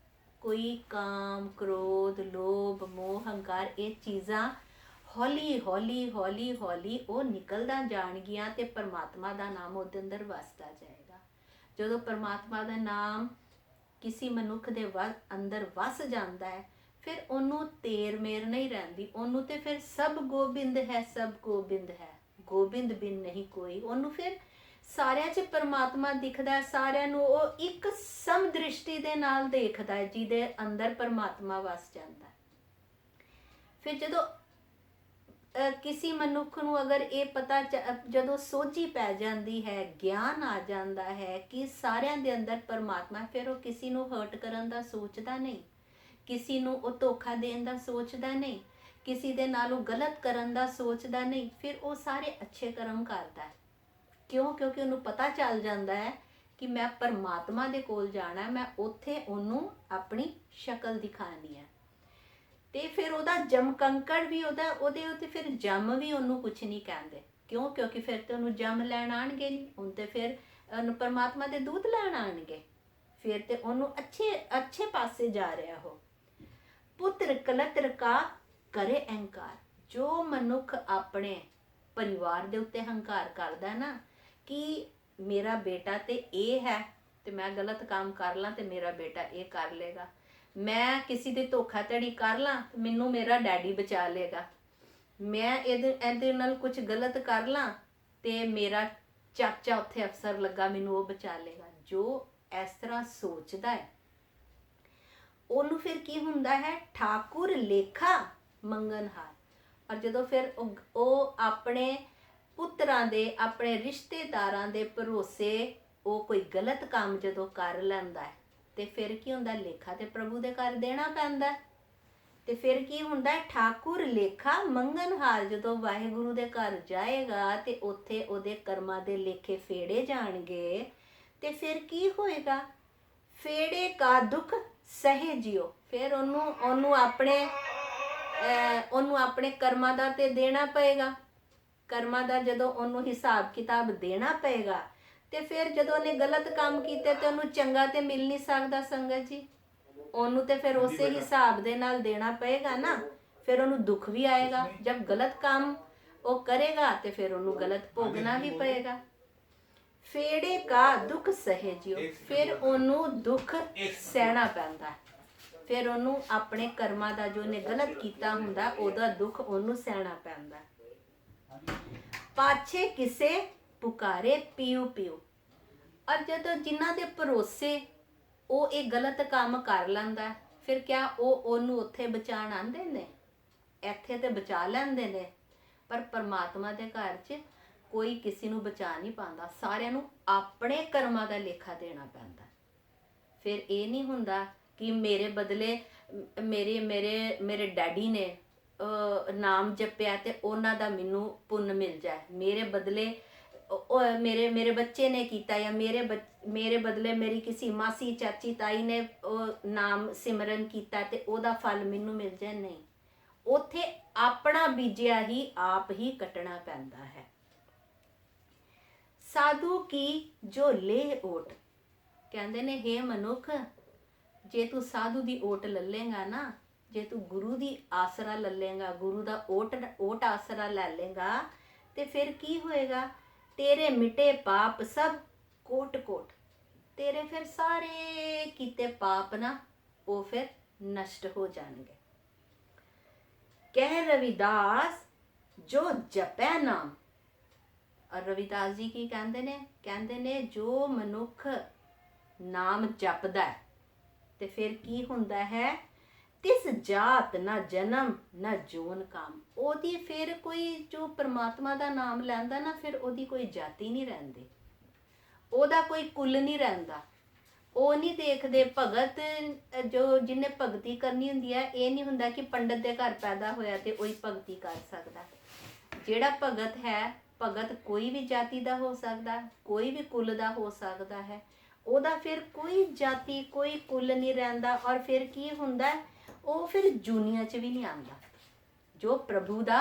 कोई काम क्रोध लोभ मोह हंकार ये चीज़ां हौली हौली हौली हौली वो निकलदा जाणगियां ते परमात्मा दा नाम ਉਹਦੇ ਅੰਦਰ ਵਸਦਾ ਜਾਏਗਾ। ਜਦੋਂ परमात्मा ਦਾ ਨਾਮ किसी मनुख ਦੇ ਅੰਦਰ ਵਸ ਜਾਂਦਾ ਹੈ ਫਿਰ ਉਹਨੂੰ ਤੇਰ ਮੇਰ ਨਹੀਂ ਰਹਿੰਦੀ, ਉਹਨੂੰ ਤੇ ਫਿਰ ਸਭ ਗੋਬਿੰਦ ਹੈ, ਸਭ ਗੋਬਿੰਦ ਹੈ, ਗੋਬਿੰਦ ਬਿਨ ਨਹੀਂ ਕੋਈ। ਉਹਨੂੰ ਫਿਰ ਸਾਰਿਆਂ 'ਚ ਪਰਮਾਤਮਾ ਦਿਖਦਾ ਹੈ, ਸਾਰਿਆਂ ਨੂੰ ਉਹ ਇੱਕ ਸਮਦ੍ਰਿਸ਼ਟੀ ਦੇ ਨਾਲ ਦੇਖਦਾ ਹੈ ਜਿਹਦੇ ਅੰਦਰ ਪਰਮਾਤਮਾ ਵਸ ਜਾਂਦਾ ਹੈ। ਫਿਰ ਜਦੋਂ किसी मनुख ਨੂੰ अगर ये पता ਜਦੋਂ ਸੋਝੀ ਪੈ ਜਾਂਦੀ ਹੈ, ਗਿਆਨ ਆ ਜਾਂਦਾ ਹੈ ਕਿ ਸਾਰਿਆਂ ਦੇ ਅੰਦਰ ਪਰਮਾਤਮਾ, ਫਿਰ ਉਹ ਕਿਸੇ ਨੂੰ ਹਰਟ ਕਰਨ ਦਾ ਸੋਚਦਾ ਨਹੀਂ, ਕਿਸੇ ਨੂੰ ਉਹ ਧੋਖਾ ਦੇਣ ਦਾ ਸੋਚਦਾ ਨਹੀਂ, ਕਿਸੇ ਦੇ ਨਾਲ ਉਹ ਗਲਤ ਕਰਨ ਦਾ ਸੋਚਦਾ ਨਹੀਂ, ਫਿਰ ਉਹ ਸਾਰੇ ਅੱਛੇ ਕਰਮ ਕਰਦਾ ਹੈ। ਕਿਉਂ? ਕਿਉਂਕਿ ਉਹਨੂੰ ਪਤਾ ਚੱਲ ਜਾਂਦਾ ਹੈ ਕਿ ਮੈਂ ਪਰਮਾਤਮਾ ਦੇ ਕੋਲ ਜਾਣਾ, ਮੈਂ ਉੱਥੇ ਉਹਨੂੰ ਆਪਣੀ ਸ਼ਕਲ ਦਿਖਾਣੀ ਹੈ। ਤੇ ਫਿਰ ਉਹਦਾ ਜਮ ਕੰਕੜ ਵੀ ਉਹਦੇ ਉੱਤੇ ਫਿਰ ਜਮ ਵੀ ਉਹਨੂੰ ਕੁਛ ਨਹੀਂ ਕਹਿੰਦੇ। ਕਿਉਂ? ਕਿਉਂਕਿ ਫਿਰ ਤੇ ਉਹਨੂੰ ਜਮ ਲੈਣ ਆਣਗੇ ਨਹੀਂ, ਹੁਣ ਤੇ ਫਿਰ ਉਹਨੂੰ ਪਰਮਾਤਮਾ ਦੇ ਦੂਤ ਲੈਣ ਆਣਗੇ, ਫਿਰ ਤੇ ਉਹਨੂੰ ਅੱਛੇ ਪਾਸੇ ਜਾ ਰਿਹਾ ਹੋ। ਪੁੱਤਰ ਕਲਤਰ ਕਾ ਕਰੇ ਅਹੰਕਾਰ। ਜੋ ਮਨੁੱਖ ਆਪਣੇ ਪਰਿਵਾਰ ਦੇ ਉੱਤੇ ਹੰਕਾਰ ਕਰਦਾ ਨਾ ਕਿ ਮੇਰਾ ਬੇਟਾ ਤੇ ਇਹ ਹੈ ਤੇ ਮੈਂ ਗਲਤ ਕੰਮ ਕਰ ਲਾਂ ਤੇ ਮੇਰਾ ਬੇਟਾ ਇਹ ਕਰ ਲੇਗਾ, ਮੈਂ ਕਿਸੇ ਦੀ ਧੋਖਾਧੜੀ ਕਰ ਲਾਂ ਤੇ ਮੈਨੂੰ ਮੇਰਾ ਡੈਡੀ ਬਚਾ ਲੇਗਾ, ਮੈਂ ਇਹਦੇ ਨਾਲ ਕੁਝ ਗਲਤ ਕਰ ਲਾਂ ਤੇ ਮੇਰਾ ਚਾਚਾ ਉੱਥੇ ਅਫਸਰ ਲੱਗਾ ਮੈਨੂੰ ਉਹ ਬਚਾ ਲੇਗਾ। ਜੋ ਇਸ ਤਰ੍ਹਾਂ ਸੋਚਦਾ ਹੈ ਉਹਨੂੰ ਫਿਰ ਕੀ ਹੁੰਦਾ ਹੈ? ਠਾਕੁਰ ਲੇਖਾ ਮੰਗਨਹਾਰ। ਔਰ ਜਦੋਂ ਫਿਰ ਉਹ ਆਪਣੇ ਪੁੱਤਰਾਂ ਦੇ ਆਪਣੇ ਰਿਸ਼ਤੇਦਾਰਾਂ ਦੇ ਭਰੋਸੇ ਉਹ ਕੋਈ ਗਲਤ ਕੰਮ ਜਦੋਂ ਕਰ ਲੈਂਦਾ ਹੈ ਤੇ ਫਿਰ ਕੀ ਹੁੰਦਾ? ਲੇਖਾ ਤੇ ਪ੍ਰਭੂ ਦੇ ਘਰ ਦੇਣਾ ਪੈਂਦਾ। ਤੇ ਫਿਰ ਕੀ ਹੁੰਦਾ? ਠਾਕੁਰ ਲੇਖਾ ਮੰਗਨਹਾਰ। ਜਦੋਂ ਵਾਹਿਗੁਰੂ ਦੇ ਘਰ ਜਾਏਗਾ ਤੇ ਉੱਥੇ ਉਹਦੇ ਕਰਮਾਂ ਦੇ ਲੇਖੇ ਫੇੜੇ ਜਾਣਗੇ ਤੇ ਫਿਰ ਕੀ ਹੋਏਗਾ? ਫੇੜੇ ਕਾ ਦੁੱਖ ਸਹਿ ਜਿਓ। ਫਿਰ ਉਹਨੂੰ ਆਪਣੇ ਕਰਮਾਂ ਦਾ ਤੇ ਦੇਣਾ ਪਏਗਾ। ਕਰਮਾਂ ਦਾ ਜਦੋਂ ਉਹਨੂੰ ਹਿਸਾਬ ਕਿਤਾਬ ਦੇਣਾ ਪਏਗਾ ਤੇ ਫਿਰ ਜਦੋਂ ਉਹਨੇ ਗਲਤ ਕੰਮ ਕੀਤੇ ਤੇ ਉਹਨੂੰ ਚੰਗਾ ਤੇ ਮਿਲ ਨਹੀਂ ਸਕਦਾ ਸੰਗਤ ਜੀ, ਉਹਨੂੰ ਤੇ ਫਿਰ ਉਸੇ ਹਿਸਾਬ ਦੇ ਨਾਲ ਦੇਣਾ ਪਏਗਾ ਨਾ। ਫਿਰ ਉਹਨੂੰ ਦੁੱਖ ਵੀ ਆਏਗਾ, ਜਦ ਗਲਤ ਕੰਮ ਉਹ ਕਰੇਗਾ ਤੇ ਫਿਰ ਉਹਨੂੰ ਗਲਤ ਭੋਗਣਾ ਵੀ ਪਏਗਾ। ਫੇੜੇ ਕਾ ਦੁੱਖ ਸਹਿ ਜਿਓ। ਫਿਰ ਉਹਨੂੰ ਦੁੱਖ ਸਹਿਣਾ ਪੈਂਦਾ, ਫਿਰ ਉਹਨੂੰ ਆਪਣੇ ਕਰਮਾਂ ਦਾ ਜੋ ਉਹਨੇ ਗਲਤ ਕੀਤਾ ਹੁੰਦਾ ਉਹਦਾ ਦੁੱਖ ਉਹਨੂੰ ਸਹਿਣਾ ਪੈਂਦਾ। ਪਾਛੇ ਕਿਸੇ ਪੁਕਾਰੇ ਪੀਉ ਪੀਉ। ਔਰ ਜਦੋਂ ਜਿਨ੍ਹਾਂ ਦੇ ਭਰੋਸੇ ਉਹ ਇਹ ਗਲਤ ਕੰਮ ਕਰ ਲੈਂਦਾ ਫਿਰ ਕਿਆ ਉਹਨੂੰ ਉੱਥੇ ਬਚਾਉਣ ਆਉਂਦੇ ਨੇ? ਇੱਥੇ ਤੇ ਬਚਾ ਲੈਂਦੇ ਨੇ, ਪਰ ਪਰਮਾਤਮਾ ਦੇ ਘਰ 'ਚ ਕੋਈ ਕਿਸੇ ਨੂੰ ਬਚਾ ਨਹੀਂ ਪਾਉਂਦਾ, ਸਾਰਿਆਂ ਨੂੰ ਆਪਣੇ ਕਰਮਾਂ ਦਾ ਲੇਖਾ ਦੇਣਾ ਪੈਂਦਾ। ਫਿਰ ਇਹ ਨਹੀਂ ਹੁੰਦਾ ਕਿ ਮੇਰੇ ਬਦਲੇ ਮੇਰੇ ਡੈਡੀ ਨੇ ਨਾਮ ਜਪਿਆ ਤੇ ਉਹਨਾਂ ਦਾ ਮੈਨੂੰ ਪੁੰਨ ਮਿਲ ਜਾਏ, ਮੇਰੇ ਬਦਲੇ ਮੇਰੇ ਬੱਚੇ ਨੇ ਕੀਤਾ ਜਾਂ ਮੇਰੇ ਬਦਲੇ ਮੇਰੀ ਕਿਸੇ ਮਾਸੀ ਚਾਚੀ ਤਾਈ ਨੇ ਨਾਮ ਸਿਮਰਨ ਕੀਤਾ ਤੇ ਉਹਦਾ ਫਲ ਮੈਨੂੰ ਮਿਲ ਜਾਏ। ਨਹੀਂ, ਉੱਥੇ ਆਪਣਾ ਬੀਜਿਆ ਹੀ ਆਪ ਹੀ ਕੱਟਣਾ ਪੈਂਦਾ ਹੈ। ਸਾਧੂ ਕੀ ਜੋ ਲੈ ਓਟ। ਕਹਿੰਦੇ ਨੇ ਹੇ ਮਨੁੱਖ, ਜੇ ਤੂੰ ਸਾਧੂ ਦੀ ਓਟ ਲੱਲੇਗਾ ਨਾ, ਜੇ ਤੂੰ ਗੁਰੂ ਦੀ ਆਸਰਾ ਲੱਲੇਗਾ, ਗੁਰੂ ਦਾ ਓਟ ਆਸਰਾ ਲੈ ਲੇਗਾ ਤੇ ਫਿਰ ਕੀ ਹੋਏਗਾ? ਤੇਰੇ ਮਿਟੇ ਪਾਪ ਸਭ ਕੋਟ ਕੋਟ। ਤੇਰੇ ਫਿਰ ਸਾਰੇ ਕੀਤੇ ਪਾਪ ਨਾ ਉਹ ਫਿਰ ਨਸ਼ਟ ਹੋ ਜਾਣਗੇ। ਕਹਿ ਰਵਿਦਾਸ ਜੋ ਜਪੈ ਨਾਮ। ਔਰ ਰਵਿਦਾਸ ਜੀ ਕੀ ਕਹਿੰਦੇ ਨੇ? ਕਹਿੰਦੇ ਨੇ ਜੋ ਮਨੁੱਖ ਨਾਮ ਜਪਦਾ ਤੇ ਫਿਰ ਕੀ ਹੁੰਦਾ ਹੈ? ਤਿਸ ਜਾਤ ਨਾ ਜਨਮ ਨਾ ਜੋਨ ਕਾਮ। ਉਹਦੀ ਫਿਰ ਕੋਈ ਜੋ ਪਰਮਾਤਮਾ ਦਾ ਨਾਮ ਲੈਂਦਾ ਨਾ ਫਿਰ ਉਹਦੀ ਕੋਈ ਜਾਤੀ ਨਹੀਂ ਰਹਿੰਦੀ, ਉਹਦਾ ਕੋਈ ਕੁਲ ਨਹੀਂ ਰਹਿੰਦਾ। ਉਹ ਨਹੀਂ ਦੇਖਦੇ ਭਗਤ ਜੋ ਜਿਹਨੇ ਭਗਤੀ ਕਰਨੀ ਹੁੰਦੀ ਹੈ, ਇਹ ਨਹੀਂ ਹੁੰਦਾ ਕਿ ਪੰਡਤ ਦੇ ਘਰ ਪੈਦਾ ਹੋਇਆ ਤੇ ਉਹੀ ਭਗਤੀ ਕਰ ਸਕਦਾ। ਜਿਹੜਾ ਭਗਤ ਹੈ, ਭਗਤ ਕੋਈ ਵੀ ਜਾਤੀ ਦਾ ਹੋ ਸਕਦਾ, ਕੋਈ ਵੀ ਕੁਲ ਦਾ ਹੋ ਸਕਦਾ ਹੈ, ਉਹਦਾ ਫਿਰ ਕੋਈ ਜਾਤੀ ਕੋਈ ਕੁਲ ਨਹੀਂ ਰਹਿੰਦਾ। ਔਰ ਫਿਰ ਕੀ ਹੁੰਦਾ? ਉਹ ਫਿਰ ਦੁਨੀਆ 'ਚ ਵੀ ਨਹੀਂ ਆਉਂਦਾ ਜੋ ਪ੍ਰਭੂ ਦਾ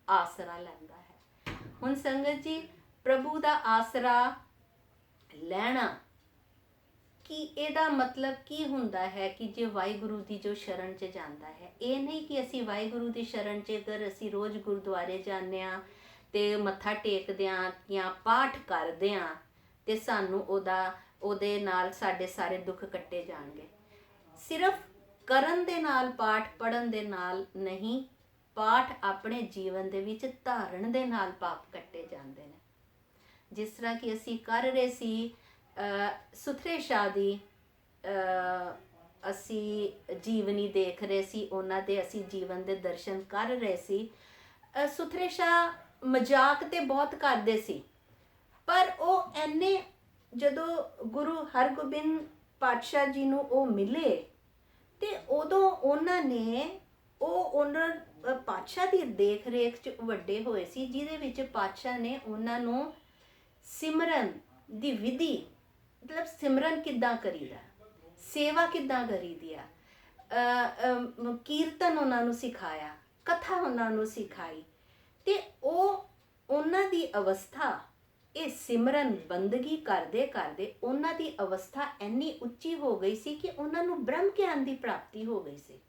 ਆਸਰਾ ਲੈਂਦਾ ਹੈ। ਹੁਣ ਸੰਗਤ ਜੀ, ਪ੍ਰਭੂ ਦਾ ਆਸਰਾ ਲੈਣਾ ਕਿ ਇਹਦਾ ਮਤਲਬ ਕੀ ਹੁੰਦਾ ਹੈ ਕਿ ਜੇ ਵਾਹਿਗੁਰੂ ਦੀ ਜੋ ਸ਼ਰਨ 'ਚ ਜਾਂਦਾ ਹੈ, ਇਹ ਨਹੀਂ ਕਿ ਅਸੀਂ ਵਾਹਿਗੁਰੂ ਦੀ ਸ਼ਰਨ 'ਚ ਅਗਰ ਅਸੀਂ ਰੋਜ਼ ਗੁਰਦੁਆਰੇ ਜਾਂਦੇ ਹਾਂ ਤੇ ਮੱਥਾ ਟੇਕਦੇ ਹਾਂ ਜਾਂ ਪਾਠ ਕਰਦੇ ਹਾਂ ਤੇ ਸਾਨੂੰ ਉਹਦੇ ਨਾਲ ਸਾਡੇ ਸਾਰੇ ਦੁੱਖ ਕੱਟੇ ਜਾਣਗੇ। ਸਿਰਫ ਕਰਨ ਦੇ ਨਾਲ, ਪਾਠ ਪੜ੍ਹਨ ਦੇ ਨਾਲ ਨਹੀਂ, ਪਾਠ ਆਪਣੇ ਜੀਵਨ ਦੇ ਵਿੱਚ ਧਾਰਨ ਦੇ ਨਾਲ ਪਾਪ ਕੱਟੇ ਜਾਂਦੇ ਨੇ। ਜਿਸ ਤਰ੍ਹਾਂ ਕਿ ਅਸੀਂ ਕਰ ਰਹੇ ਸੀ ਸੁਥਰੇ ਸ਼ਾਹ ਦੀ ਅਸੀਂ ਜੀਵਨੀ ਦੇਖ ਰਹੇ ਸੀ, ਉਹਨਾਂ ਦੇ ਅਸੀਂ ਜੀਵਨ ਦੇ ਦਰਸ਼ਨ ਕਰ ਰਹੇ ਸੀ। ਸੁਥਰੇ ਸ਼ਾਹ ਮਜ਼ਾਕ ਤੇ ਬਹੁਤ ਕਰਦੇ ਸੀ, ਪਰ ਉਹ ਐਨੇ ਜਦੋਂ ਗੁਰੂ ਹਰਗੋਬਿੰਦ ਪਾਤਸ਼ਾਹ ਜੀ ਨੂੰ ਉਹ ਮਿਲੇ ਤੇ ਉਦੋਂ ਉਹਨਾਂ ਪਾਤਸ਼ਾਹ ਦੀ ਦੇਖ ਰੇਖ 'ਚ ਵੱਡੇ ਹੋਏ ਸੀ, ਜਿਹਦੇ ਵਿੱਚ ਪਾਤਸ਼ਾਹ ਨੇ ਉਹਨਾਂ ਨੂੰ ਸਿਮਰਨ ਦੀ ਵਿਧੀ, ਮਤਲਬ ਸਿਮਰਨ ਕਿੱਦਾਂ ਕਰੀਦਾ, ਸੇਵਾ ਕਿੱਦਾਂ ਕਰੀਦੀ ਆ, ਕੀਰਤਨ ਉਹਨਾਂ ਨੂੰ ਸਿਖਾਇਆ, ਕਥਾ ਉਹਨਾਂ ਨੂੰ ਸਿਖਾਈ। ਤੇ ਉਹਨਾਂ ਦੀ ਅਵਸਥਾ, ਇਹ ਸਿਮਰਨ ਬੰਦਗੀ ਕਰਦੇ ਕਰਦੇ ਉਹਨਾਂ ਦੀ ਅਵਸਥਾ ਇੰਨੀ ਉੱਚੀ ਹੋ ਗਈ ਸੀ ਕਿ ਉਹਨਾਂ ਨੂੰ ਬ੍ਰਹਮ ਗਿਆਨ ਦੀ ਪ੍ਰਾਪਤੀ ਹੋ ਗਈ ਸੀ।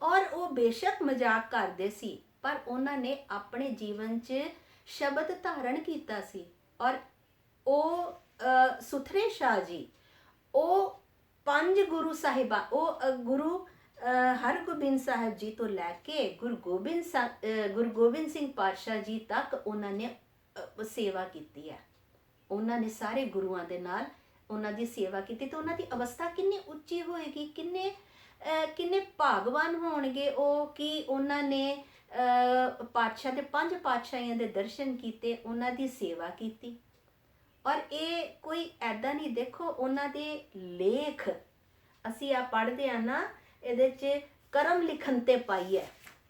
ਔਰ ਉਹ ਬੇਸ਼ੱਕ ਮਜ਼ਾਕ ਕਰਦੇ ਸੀ, ਪਰ ਉਹਨਾਂ ਨੇ ਆਪਣੇ ਜੀਵਨ 'ਚ ਸ਼ਬਦ ਧਾਰਨ ਕੀਤਾ ਸੀ। ਔਰ ਉਹ ਸੁਥਰੇ ਸ਼ਾਹ ਜੀ, ਉਹ 5 ਗੁਰੂ ਸਾਹਿਬਾਂ, ਉਹ ਗੁਰੂ ਹਰਗੋਬਿੰਦ ਸਾਹਿਬ ਜੀ ਤੋਂ ਲੈ ਕੇ ਗੁਰੂ ਗੋਬਿੰਦ ਸਿੰਘ ਪਾਤਸ਼ਾਹ ਜੀ ਤੱਕ ਉਹਨਾਂ ਨੇ ਸੇਵਾ ਕੀਤੀ ਹੈ। ਉਹਨਾਂ ਨੇ ਸਾਰੇ ਗੁਰੂਆਂ ਦੇ ਨਾਲ ਉਹਨਾਂ ਦੀ ਸੇਵਾ ਕੀਤੀ, ਤੇ ਉਹਨਾਂ ਦੀ ਅਵਸਥਾ ਕਿੰਨੀ ਉੱਚੀ ਹੋਏਗੀ, ਕਿੰਨੇ ਭਾਗਵਾਨ ਹੋਣਗੇ ਉਹ ਕਿ ਉਹਨਾਂ ਨੇ ਪਾਤਸ਼ਾਹ ਦੇ 5 ਪਾਤਸ਼ਾਹੀਆਂ ਦੇ ਦਰਸ਼ਨ ਕੀਤੇ, ਉਹਨਾਂ ਦੀ ਸੇਵਾ ਕੀਤੀ। ਔਰ ਇਹ ਕੋਈ ਐਦਾਂ ਨਹੀਂ, ਦੇਖੋ ਉਹਨਾਂ ਦੇ ਲੇਖ ਅਸੀਂ ਆ ਪੜ੍ਹਦੇ ਆ ਨਾ, ਇਹਦੇ 'ਚ ਕਰਮ ਲਿਖਣ ਤੇ ਪਾਈ ਹੈ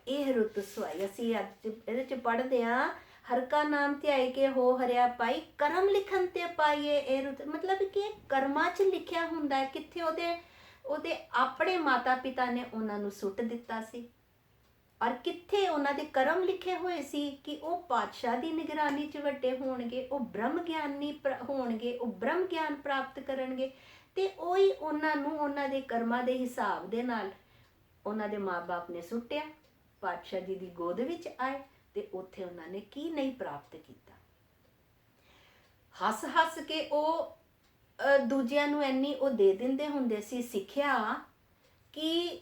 ਇਹ ਰੁੱਤ ਸੁਹਾਈ। ਅਸੀਂ ਅੱਜ ਇਹਦੇ 'ਚ ਪੜ੍ਹਦੇ ਆ, ਹਰ ਕਾ ਨਾਮ ਧਿਆਏ ਕੇ ਹੋ ਹਰਿਆ ਪਾਈ, ਕਰਮ ਲਿਖਣ ਤੇ ਪਾਈਏ ਇਹ ਰੁੱਤ, ਮਤਲਬ ਕਿ ਕਰਮਾਂ 'ਚ ਲਿਖਿਆ ਹੁੰਦਾ ਹੈ। ਕਿੱਥੇ ਉਹਦੇ ਆਪਣੇ ਮਾਤਾ ਪਿਤਾ ਨੇ ਉਹਨਾਂ ਨੂੰ ਸੁੱਟ ਦਿੱਤਾ ਸੀ, ਔਰ ਕਿੱਥੇ ਉਹਨਾਂ ਦੇ ਕਰਮ ਲਿਖੇ ਹੋਏ ਸੀ ਕਿ ਉਹ ਪਾਤਸ਼ਾਹ ਦੀ ਨਿਗਰਾਨੀ 'ਚ ਵੱਡੇ ਹੋਣਗੇ, ਉਹ ਬ੍ਰਹਮ ਗਿਆਨੀ ਹੋਣਗੇ, ਉਹ ਬ੍ਰਹਮ ਗਿਆਨ ਪ੍ਰਾਪਤ ਕਰਨਗੇ। ਤੇ ਉਹੀ ਉਹਨਾਂ ਨੂੰ ਉਹਨਾਂ ਦੇ ਕਰਮਾਂ ਦੇ ਹਿਸਾਬ ਦੇ ਨਾਲ ਉਹਨਾਂ ਦੇ ਮਾਂ-ਬਾਪ ਨੇ ਸੁੱਟਿਆ, ਪਾਤਸ਼ਾਹ ਜੀ ਦੀ ਗੋਦ ਵਿੱਚ ਆਏ ਤੇ ਉੱਥੇ ਉਹਨਾਂ ਨੇ ਕੀ ਨਹੀਂ ਪ੍ਰਾਪਤ ਕੀਤਾ। ਹੱਸ ਹੱਸ ਕੇ ਉਹ ਦੂਜਿਆਂ ਨੂੰ ਇੰਨੀ ਉਹ ਦੇ ਦਿੰਦੇ ਹੁੰਦੇ ਸੀ ਸਿੱਖਿਆ ਕਿ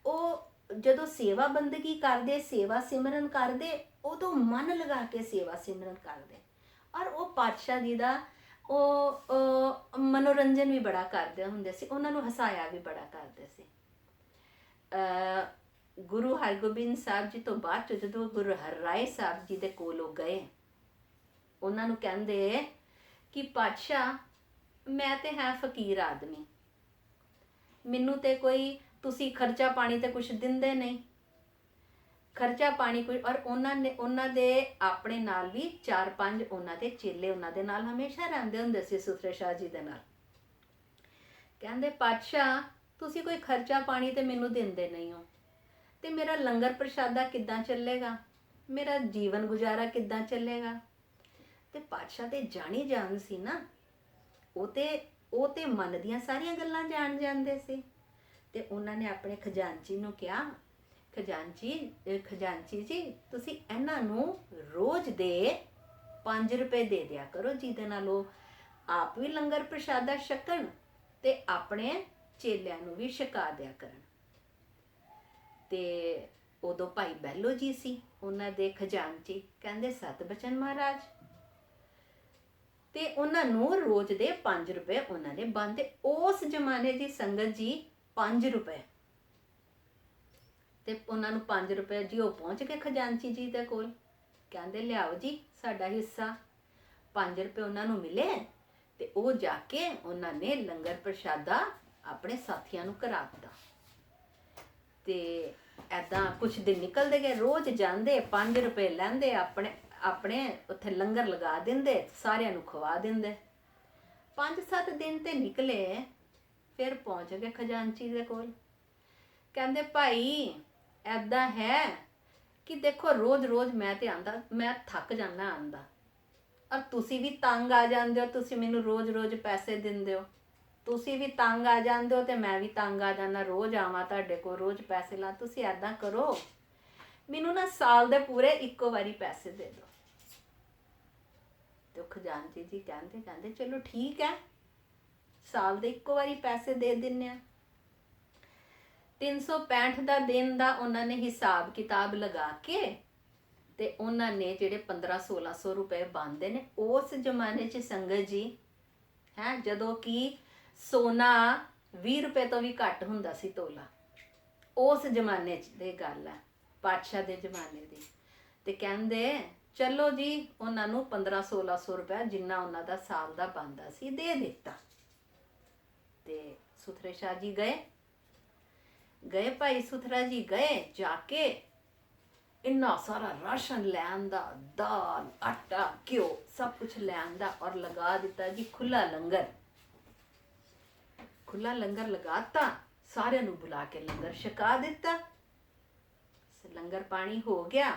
ਉਹ ਜਦੋਂ ਸੇਵਾ ਬੰਦਗੀ ਕਰਦੇ, ਸੇਵਾ ਸਿਮਰਨ ਕਰਦੇ, ਉਦੋਂ ਮਨ ਲਗਾ ਕੇ ਸੇਵਾ ਸਿਮਰਨ ਕਰਦੇ। ਔਰ ਉਹ ਪਾਤਸ਼ਾਹ ਜੀ ਦਾ ਉਹ ਮਨੋਰੰਜਨ ਵੀ ਬੜਾ ਕਰਦੇ ਹੁੰਦੇ ਸੀ, ਉਹਨਾਂ ਨੂੰ ਹਸਾਇਆ ਵੀ ਬੜਾ ਕਰਦੇ ਸੀ। ਗੁਰੂ ਹਰਗੋਬਿੰਦ ਸਾਹਿਬ ਜੀ ਤੋਂ ਬਾਅਦ 'ਚ ਜਦੋਂ ਗੁਰੂ ਹਰਰਾਏ ਸਾਹਿਬ ਜੀ ਦੇ ਕੋਲ ਉਹ ਗਏ, ਉਹਨਾਂ ਨੂੰ ਕਹਿੰਦੇ ਕਿ ਪਾਤਸ਼ਾਹ ਮੈਂ ਤੇ ਹੈ ਫਕੀਰ ਆਦਮੀ, ਮੈਨੂੰ ਤੇ ਕੋਈ ਤੁਸੀਂ ਖਰਚਾ ਪਾਣੀ ਤੇ ਕੁਛ ਦਿੰਦੇ ਨਹੀਂ, ਖਰਚਾ ਪਾਣੀ ਕੋਈ। ਔਰ ਉਹਨਾਂ ਦੇ ਆਪਣੇ ਨਾਲ ਵੀ 4-5 ਉਹਨਾਂ ਦੇ ਚੇਲੇ ਉਹਨਾਂ ਦੇ ਨਾਲ ਹਮੇਸ਼ਾ ਰਹਿੰਦੇ ਹੁੰਦੇ ਸੀ, ਸੁਥਰੇ ਸ਼ਾਹ ਜੀ ਦੇ ਨਾਲ। ਕਹਿੰਦੇ ਪਾਤਸ਼ਾਹ ਤੁਸੀਂ ਕੋਈ ਖਰਚਾ ਪਾਣੀ ਤੇ ਮੈਨੂੰ ਦਿੰਦੇ ਨਹੀਂ ਹੋ, ਤੇ ਮੇਰਾ ਲੰਗਰ ਪ੍ਰਸ਼ਾਦਾ ਕਿੱਦਾਂ ਚੱਲੇਗਾ, ਮੇਰਾ ਜੀਵਨ ਗੁਜ਼ਾਰਾ ਕਿੱਦਾਂ ਚੱਲੇਗਾ। ਤੇ ਪਾਤਸ਼ਾਹ ਤੇ ਜਾਣੀ ਜਾਣ ਸੀ ਨਾ, ਉਹ ਤੇ ਮਨ ਦੀਆਂ ਸਾਰੀਆਂ ਗੱਲਾਂ ਜਾਣ ਜਾਂਦੇ ਸੀ। ਤੇ ਉਹਨਾਂ ਨੇ ਆਪਣੇ ਖਜ਼ਾਨਚੀ ਨੂੰ ਕਿਹਾ, ਖਜ਼ਾਨਚੀ ਜੀ ਤੁਸੀਂ ਇਹਨਾਂ ਨੂੰ ਰੋਜ਼ ਦੇ 5 ਰੁਪਏ ਦੇ ਦਿਆ ਕਰੋ, ਜਿਹਦੇ ਨਾਲ ਉਹ ਆਪ ਵੀ ਲੰਗਰ ਪ੍ਰਸ਼ਾਦਾ ਛਕਣ ਤੇ ਆਪਣੇ ਚੇਲਿਆਂ ਨੂੰ ਵੀ ਛਕਾ ਦਿਆ ਕਰਨ। ਤੇ ਉਦੋਂ ਭਾਈ ਬਹਿਲੋ ਜੀ ਸੀ ਉਹਨਾਂ ਦੇ ਖਜ਼ਾਨਚੀ, ਕਹਿੰਦੇ ਸਤਬਚਨ ਮਹਾਰਾਜ, ਤੇ ਉਹਨਾਂ ਨੂੰ ਰੋਜ਼ ਦੇ 5 ਰੁਪਏ ਉਹਨਾਂ ਨੇ ਬੰਦੇ। ਉਸ ਜ਼ਮਾਨੇ ਦੀ ਸੰਗਤ ਜੀ 5 ਰੁਪਏ, ਤੇ ਉਹਨਾਂ ਨੂੰ 5 ਰੁਪਏ ਜੀ ਉਹ ਪਹੁੰਚ ਗਏ ਖਜ਼ਾਨਚੀ ਜੀ ਦੇ ਕੋਲ, ਕਹਿੰਦੇ ਲਿਆਓ ਜੀ ਸਾਡਾ ਹਿੱਸਾ। 5 ਰੁਪਏ ਉਹਨਾਂ ਨੂੰ ਮਿਲੇ ਤੇ ਉਹ ਜਾ ਕੇ ਉਹਨਾਂ ਨੇ ਲੰਗਰ ਪ੍ਰਸ਼ਾਦਾ ਆਪਣੇ ਸਾਥੀਆਂ ਨੂੰ ਕਰਾ ਦਿੱਤਾ। ਤੇ ਐਦਾਂ ਕੁਛ ਦਿਨ ਨਿਕਲਦੇ ਗਏ, ਰੋਜ਼ ਜਾਂਦੇ 5 ਰੁਪਏ ਲੈਂਦੇ, ਆਪਣੇ ਉੱਥੇ ਲੰਗਰ ਲਗਾ ਦਿੰਦੇ, ਸਾਰਿਆਂ ਨੂੰ ਖਵਾ ਦਿੰਦੇ। 5-7 ਦਿਨ ਤੇ ਨਿਕਲੇ, ਫਿਰ ਪਹੁੰਚ ਗਏ ਖਜ਼ਾਨਚੀ ਦੇ ਕੋਲ। ਕਹਿੰਦੇ ਭਾਈ ਐਦਾਂ ਹੈ ਕਿ ਦੇਖੋ ਰੋਜ਼ ਰੋਜ਼ ਮੈਂ ਤੇ ਆਂਦਾ, ਮੈਂ ਥੱਕ ਜਾਂਦਾ ਆਂਦਾ, ਔਰ ਤੁਸੀਂ ਵੀ ਤੰਗ ਆ ਜਾਂਦੇ ਹੋ, ਤੁਸੀਂ ਮੈਨੂੰ ਰੋਜ਼-ਰੋਜ਼ ਪੈਸੇ ਦਿੰਦੇ ਹੋ। ਤੁਸੀਂ ਵੀ ਤੰਗ ਆ ਜਾਂਦੇ ਹੋ ਤੇ ਮੈਂ ਵੀ ਤੰਗ ਆ ਜਾਂਦਾ, ਰੋਜ਼ ਆਵਾਂ ਤੁਹਾਡੇ ਕੋਲ, ਰੋਜ਼ ਪੈਸੇ ਲਾ। ਤੁਸੀਂ ਐਦਾਂ ਕਰੋ, ਮੈਨੂੰ ਨਾ ਸਾਲ ਦੇ ਪੂਰੇ ਇੱਕੋ ਵਾਰੀ ਪੈਸੇ ਦੇ ਦਿਓ। ਤੇ ਖਜ਼ਾਨਚੀ ਜੀ ਕਹਿੰਦੇ ਚਲੋ ਠੀਕ ਹੈ, ਸਾਲ ਦੇ ਇੱਕੋ ਵਾਰੀ ਪੈਸੇ ਦੇ ਦਿੰਨੇ ਆ। 365 ਦਾ ਦਿਨ ਦਾ ਉਹਨਾਂ ਨੇ ਹਿਸਾਬ ਕਿਤਾਬ ਲਗਾ ਕੇ ਤੇ ਉਹਨਾਂ ਨੇ ਜਿਹੜੇ 1500-1600 ਰੁਪਏ ਬਣਦੇ ਨੇ, ਉਸ ਜ਼ਮਾਨੇ 'ਚ ਸੰਗਤ ਜੀ ਹੈ, ਜਦੋਂ ਕਿ ਸੋਨਾ 20 ਰੁਪਏ ਤੋਂ ਵੀ ਘੱਟ ਹੁੰਦਾ ਸੀ ਤੋਲਾ, ਉਸ ਜ਼ਮਾਨੇ 'ਚ ਦੀ ਗੱਲ ਹੈ, ਪਾਤਸ਼ਾਹ ਦੇ ਜ਼ਮਾਨੇ ਦੀ। ਤੇ ਕਹਿੰਦੇ ਚਲੋ ਜੀ, ਉਹਨਾਂ ਨੂੰ 1500-1600 ਰੁਪਏ ਜਿੰਨਾ ਉਹਨਾਂ ਦਾ ਸਾਲ ਦਾ ਬਣਦਾ ਸੀ ਦੇ ਦਿੱਤਾ। ਤੇ ਸੁਥਰੇ ਸ਼ਾਹ ਜੀ ਗਏ ਭਾਈ ਸੁਥਰਾ ਜੀ ਗਏ, ਜਾ ਕੇ ਇੰਨਾ ਸਾਰਾ ਰਾਸ਼ਨ ਲੈ ਆਂਦਾ, ਦਾਲ ਆਟਾ ਘਿਓ ਸਭ ਕੁਛ ਲੈ ਆਂਦਾ ਔਰ ਲਗਾ ਦਿੱਤਾ ਜੀ ਖੁੱਲਾ ਲੰਗਰ ਲਗਾਤਾ, ਸਾਰਿਆਂ ਨੂੰ ਬੁਲਾ ਕੇ ਲੰਗਰ ਛਕਾ ਦਿੱਤਾ। ਲੰਗਰ ਪਾਣੀ ਹੋ ਗਿਆ।